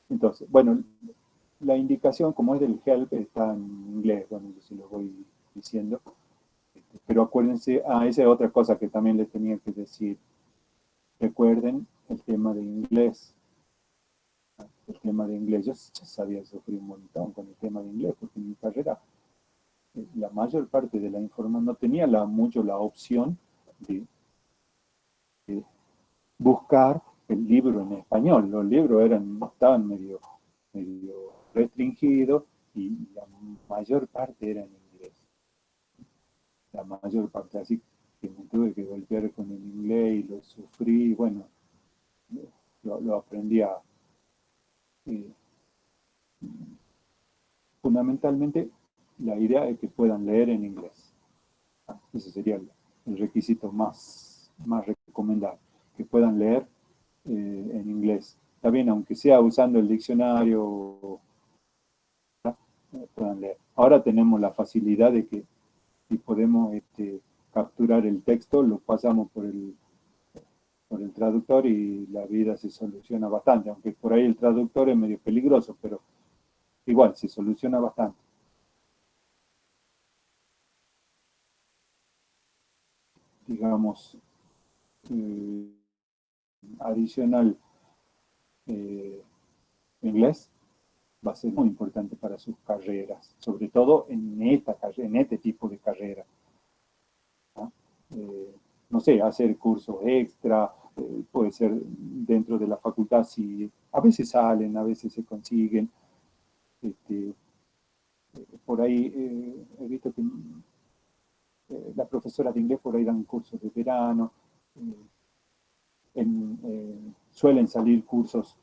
Entonces, bueno, la indicación, como es del help, está en inglés, bueno, yo se lo voy diciendo. Pero acuérdense, esa es otra cosa que también les tenía que decir. Recuerden el tema de inglés. El tema de inglés, yo ya sabía sufrir un montón con el tema de inglés, porque en mi carrera la mayor parte de la información no tenía mucho la opción de buscar el libro en español. Los libros estaban medio restringidos y la mayor parte era en inglés. La mayor parte, así que me tuve que golpear con el inglés y lo sufrí, bueno, lo aprendí a... fundamentalmente, la idea es que puedan leer en inglés. Ese sería el requisito más recomendable, que puedan leer en inglés. Está bien, aunque sea usando el diccionario, puedan leer. Ahora tenemos la facilidad de que si podemos capturar el texto, lo pasamos por el traductor y la vida se soluciona bastante, aunque por ahí el traductor es medio peligroso, pero igual se soluciona bastante. Digamos, adicional inglés va a ser muy importante para sus carreras, sobre todo en este tipo de carrera. ¿No? No sé, hacer cursos extra, puede ser dentro de la facultad, si a veces salen, a veces se consiguen. Por ahí he visto que las profesoras de inglés por ahí dan cursos de verano, suelen salir cursos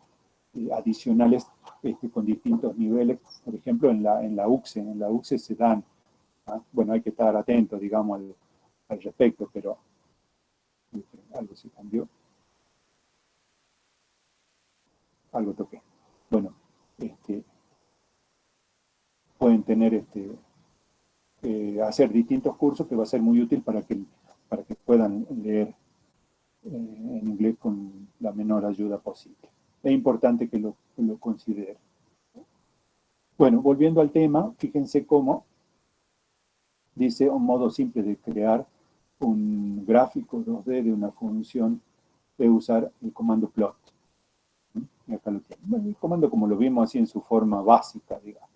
adicionales con distintos niveles, por ejemplo en la UCSE se dan, bueno, hay que estar atento, digamos, al respecto, pero algo se cambió, algo toqué. Bueno, pueden tener hacer distintos cursos que va a ser muy útil para que puedan leer en inglés con la menor ayuda posible. Es importante que lo consideren. Bueno, volviendo al tema, fíjense cómo dice un modo simple de crear un gráfico 2D de una función de usar el comando plot. Y acá lo tienen. Bueno, el comando como lo vimos así en su forma básica, digamos.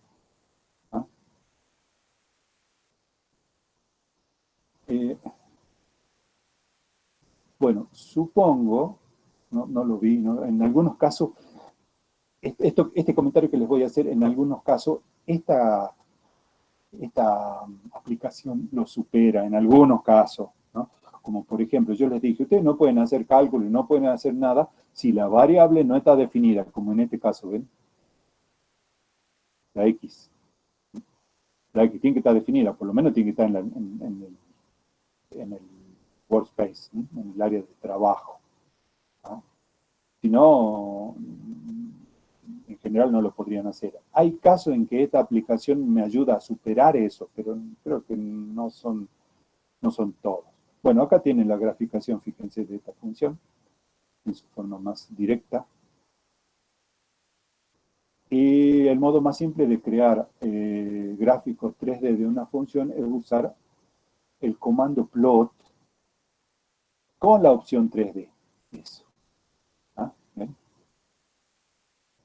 Bueno, supongo, no lo vi, ¿no? En algunos casos, este comentario que les voy a hacer, en algunos casos, esta aplicación lo supera, en algunos casos, ¿no? Como por ejemplo, yo les dije, ustedes no pueden hacer cálculo y no pueden hacer nada si la variable no está definida, como en este caso, ¿ven? La X. La X tiene que estar definida, por lo menos tiene que estar en el workspace, ¿no? En el área de trabajo. ¿No? Si no, en general no lo podrían hacer. Hay casos en que esta aplicación me ayuda a superar eso, pero creo que no son todos. Bueno, acá tienen la graficación, fíjense, de esta función, en su forma más directa. Y el modo más simple de crear gráficos 3D de una función es usar el comando plot con la opción 3D. Eso. ¿Ah? ¿Ven?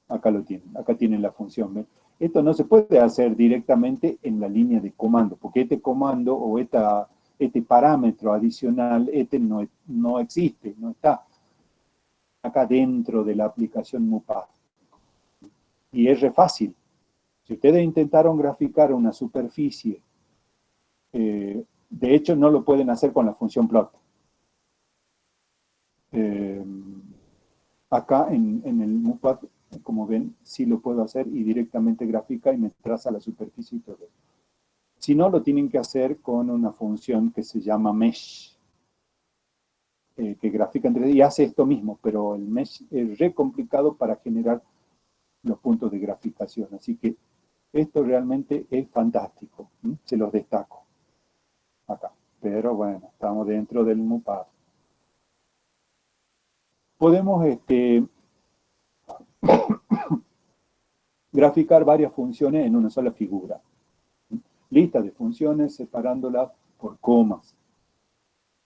Acá lo tienen, acá tienen la función. ¿Ven? Esto no se puede hacer directamente en la línea de comando, porque este comando o este parámetro adicional, no existe, no está acá dentro de la aplicación MUPAD. Y es re fácil. Si ustedes intentaron graficar una superficie, de hecho no lo pueden hacer con la función plot. Acá en el MUPAD, como ven, sí lo puedo hacer y directamente grafica y me traza la superficie y todo. Si no, lo tienen que hacer con una función que se llama Mesh, que grafica en 3D y hace esto mismo, pero el Mesh es re complicado para generar los puntos de graficación. Así que esto realmente es fantástico. Se los destaco acá. Pero bueno, estamos dentro del MUPAD. Podemos graficar varias funciones en una sola figura. Lista de funciones separándolas por comas.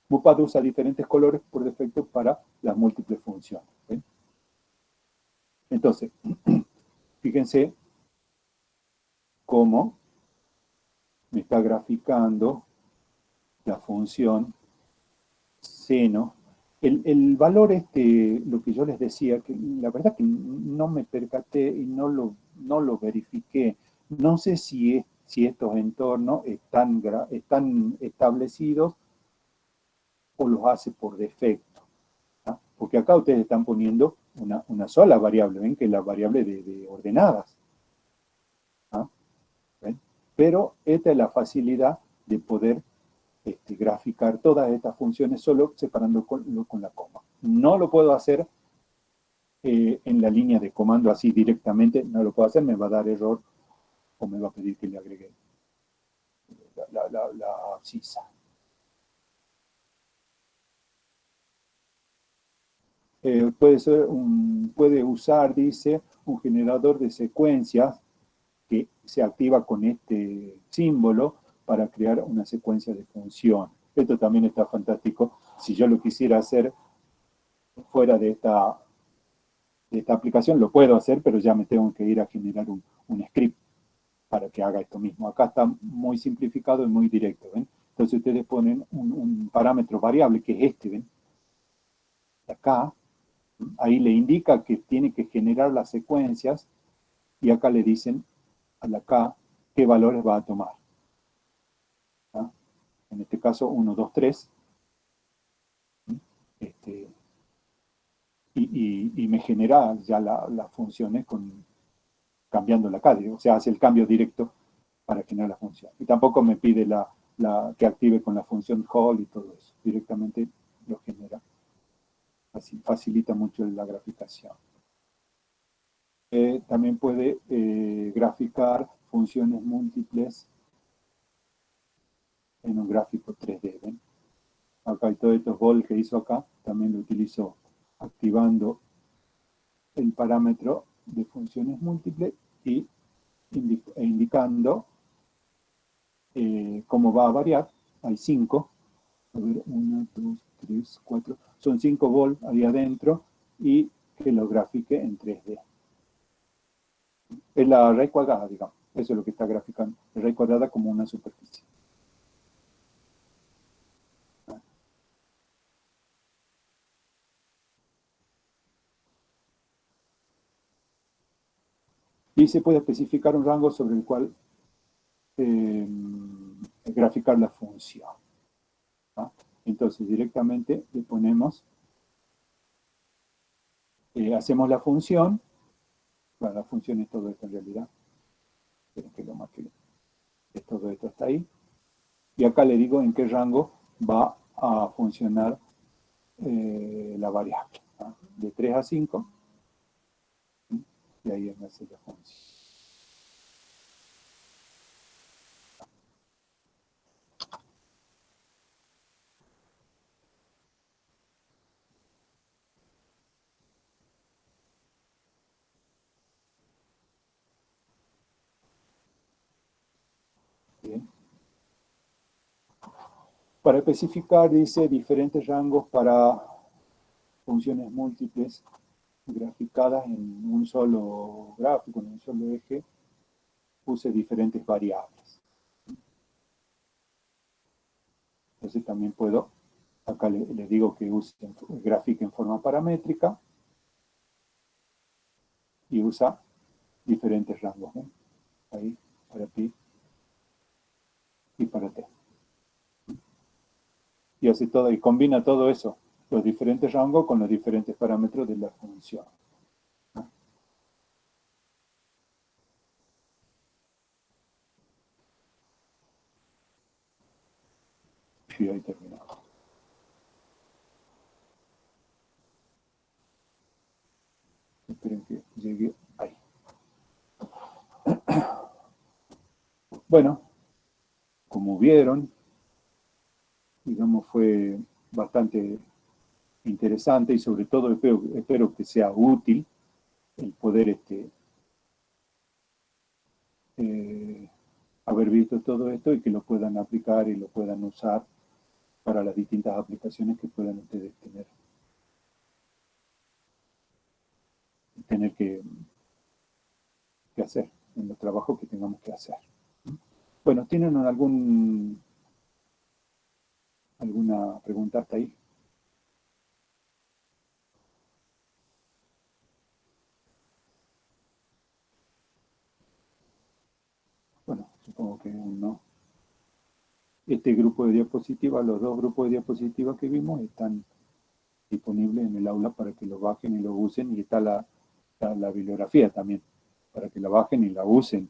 MUPAD usa diferentes colores por defecto para las múltiples funciones. ¿Ven? Entonces, fíjense cómo me está graficando la función seno. El valor lo que yo les decía, que la verdad que no me percaté y no lo verifiqué. No sé si estos entornos están establecidos o los hace por defecto. ¿Ah? Porque acá ustedes están poniendo una sola variable, ven que es la variable de ordenadas. ¿Ah? ¿Ven? Pero esta es la facilidad de poder graficar todas estas funciones solo separando con la coma. No lo puedo hacer en la línea de comando así directamente, no lo puedo hacer, me va a dar error o me va a pedir que le agregue la abscisa. Puede usar, dice, un generador de secuencias que se activa con este símbolo para crear una secuencia de función. Esto también está fantástico. Si yo lo quisiera hacer fuera de esta aplicación, lo puedo hacer, pero ya me tengo que ir a generar un script para que haga esto mismo. Acá está muy simplificado y muy directo, ¿ven? Entonces ustedes ponen un parámetro variable, que es este, ¿ven? Acá, ahí le indica que tiene que generar las secuencias y acá le dicen a la K qué valores va a tomar. ¿Ah? En este caso 1, 2, 3. Y me genera ya las funciones cambiando la K, o sea, hace el cambio directo para generar la función. Y tampoco me pide que active con la función call y todo eso. Directamente lo genera. Así facilita mucho la graficación. También puede graficar funciones múltiples en un gráfico 3D. ¿Ven? Acá hay todos estos bol que hizo acá, también lo utilizo activando el parámetro de funciones múltiples e indicando cómo va a variar. Hay 5. A ver, 1, 2, 3, 4. Son 5 bol ahí adentro y que lo grafique en 3D. Es la raíz cuadrada, digamos. Eso es lo que está graficando. La raíz cuadrada como una superficie. Y se puede especificar un rango sobre el cual graficar la función. ¿Ah? Entonces directamente le ponemos, hacemos la función. Bueno, la función es todo esto en realidad. Esperen que lo marque. Todo esto está ahí. Y acá le digo en qué rango va a funcionar la variable. ¿Ah? De 3 a 5. Y ahí me hace la función. Para especificar, dice, diferentes rangos para funciones múltiples graficadas en un solo gráfico, en un solo eje, use diferentes variables. Entonces también puedo, acá le digo que use gráfica en forma paramétrica y usa diferentes rangos, ¿no? Ahí, para pi y para t. Y hace todo, y combina todo eso, los diferentes rangos con los diferentes parámetros de la función. Y ahí terminó. Esperen que llegue ahí. Bueno, como vieron, digamos, fue bastante interesante y sobre todo espero que sea útil el poder haber visto todo esto y que lo puedan aplicar y lo puedan usar para las distintas aplicaciones que puedan ustedes tener que hacer en los trabajos que tengamos que hacer. Bueno, ¿tienen alguna pregunta hasta ahí? Bueno, supongo que no. Este grupo de diapositivas, los dos grupos de diapositivas que vimos están disponibles en el aula para que lo bajen y lo usen, y está la bibliografía también, para que la bajen y la usen,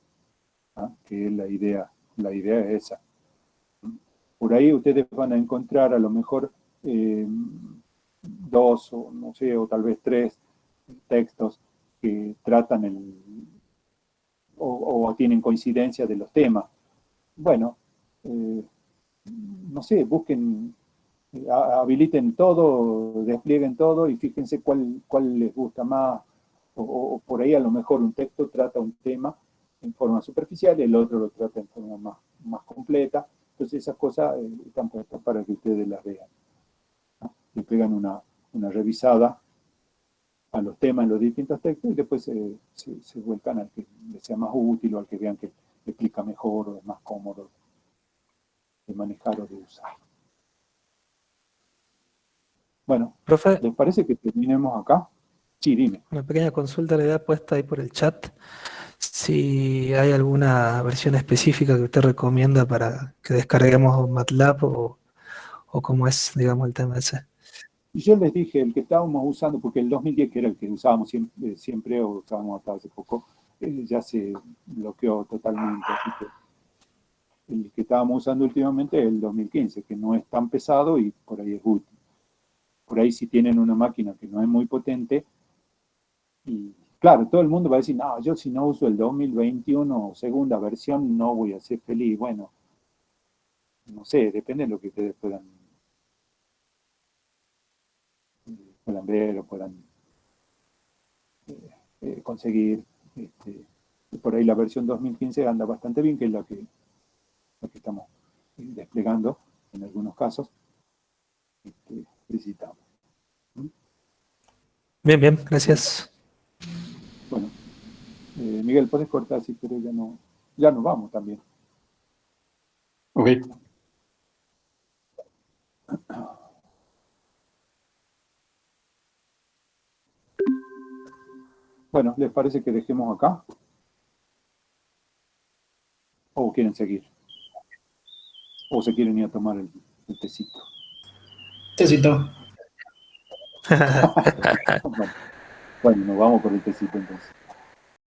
¿ah? Que es la idea es esa. Por ahí ustedes van a encontrar a lo mejor 2 o no sé, o tal vez 3 textos que tratan o tienen coincidencia de los temas. Bueno, no sé, busquen, habiliten todo, desplieguen todo y fíjense cuál les gusta más, o por ahí a lo mejor un texto trata un tema en forma superficial y el otro lo trata en forma más completa. Entonces esas cosas están puestas para que ustedes las vean, ¿no? Le pegan una revisada a los temas en los distintos textos y después se vuelcan al que les sea más útil o al que vean que explica mejor o es más cómodo de manejar o de usar. Bueno, Profe, ¿les parece que terminemos acá? Sí, dime. una pequeña consulta le había puesto ahí por el chat. Si hay alguna versión específica que usted recomienda para que descarguemos MATLAB o cómo es, digamos, el tema ese. Y yo les dije, el que estábamos usando, porque el 2010, que era el que usábamos siempre o usábamos hasta hace poco, ya se bloqueó totalmente. Así que el que estábamos usando últimamente es el 2015, que no es tan pesado y por ahí es útil. Por ahí si tienen una máquina que no es muy potente, y claro, todo el mundo va a decir, no, yo si no uso el 2021 segunda versión no voy a ser feliz. Bueno, no sé, depende de lo que ustedes puedan ver o puedan conseguir. Por ahí la versión 2015 anda bastante bien, que es la que estamos desplegando en algunos casos. Necesitamos. Bien, bien, gracias. Bueno, Miguel, puedes cortar si quieres, ya nos vamos también. Ok. Bueno, ¿les parece que dejemos acá? ¿O quieren seguir? ¿O se quieren ir a tomar el tecito? Tecito. Bueno, nos vamos por el tecito entonces.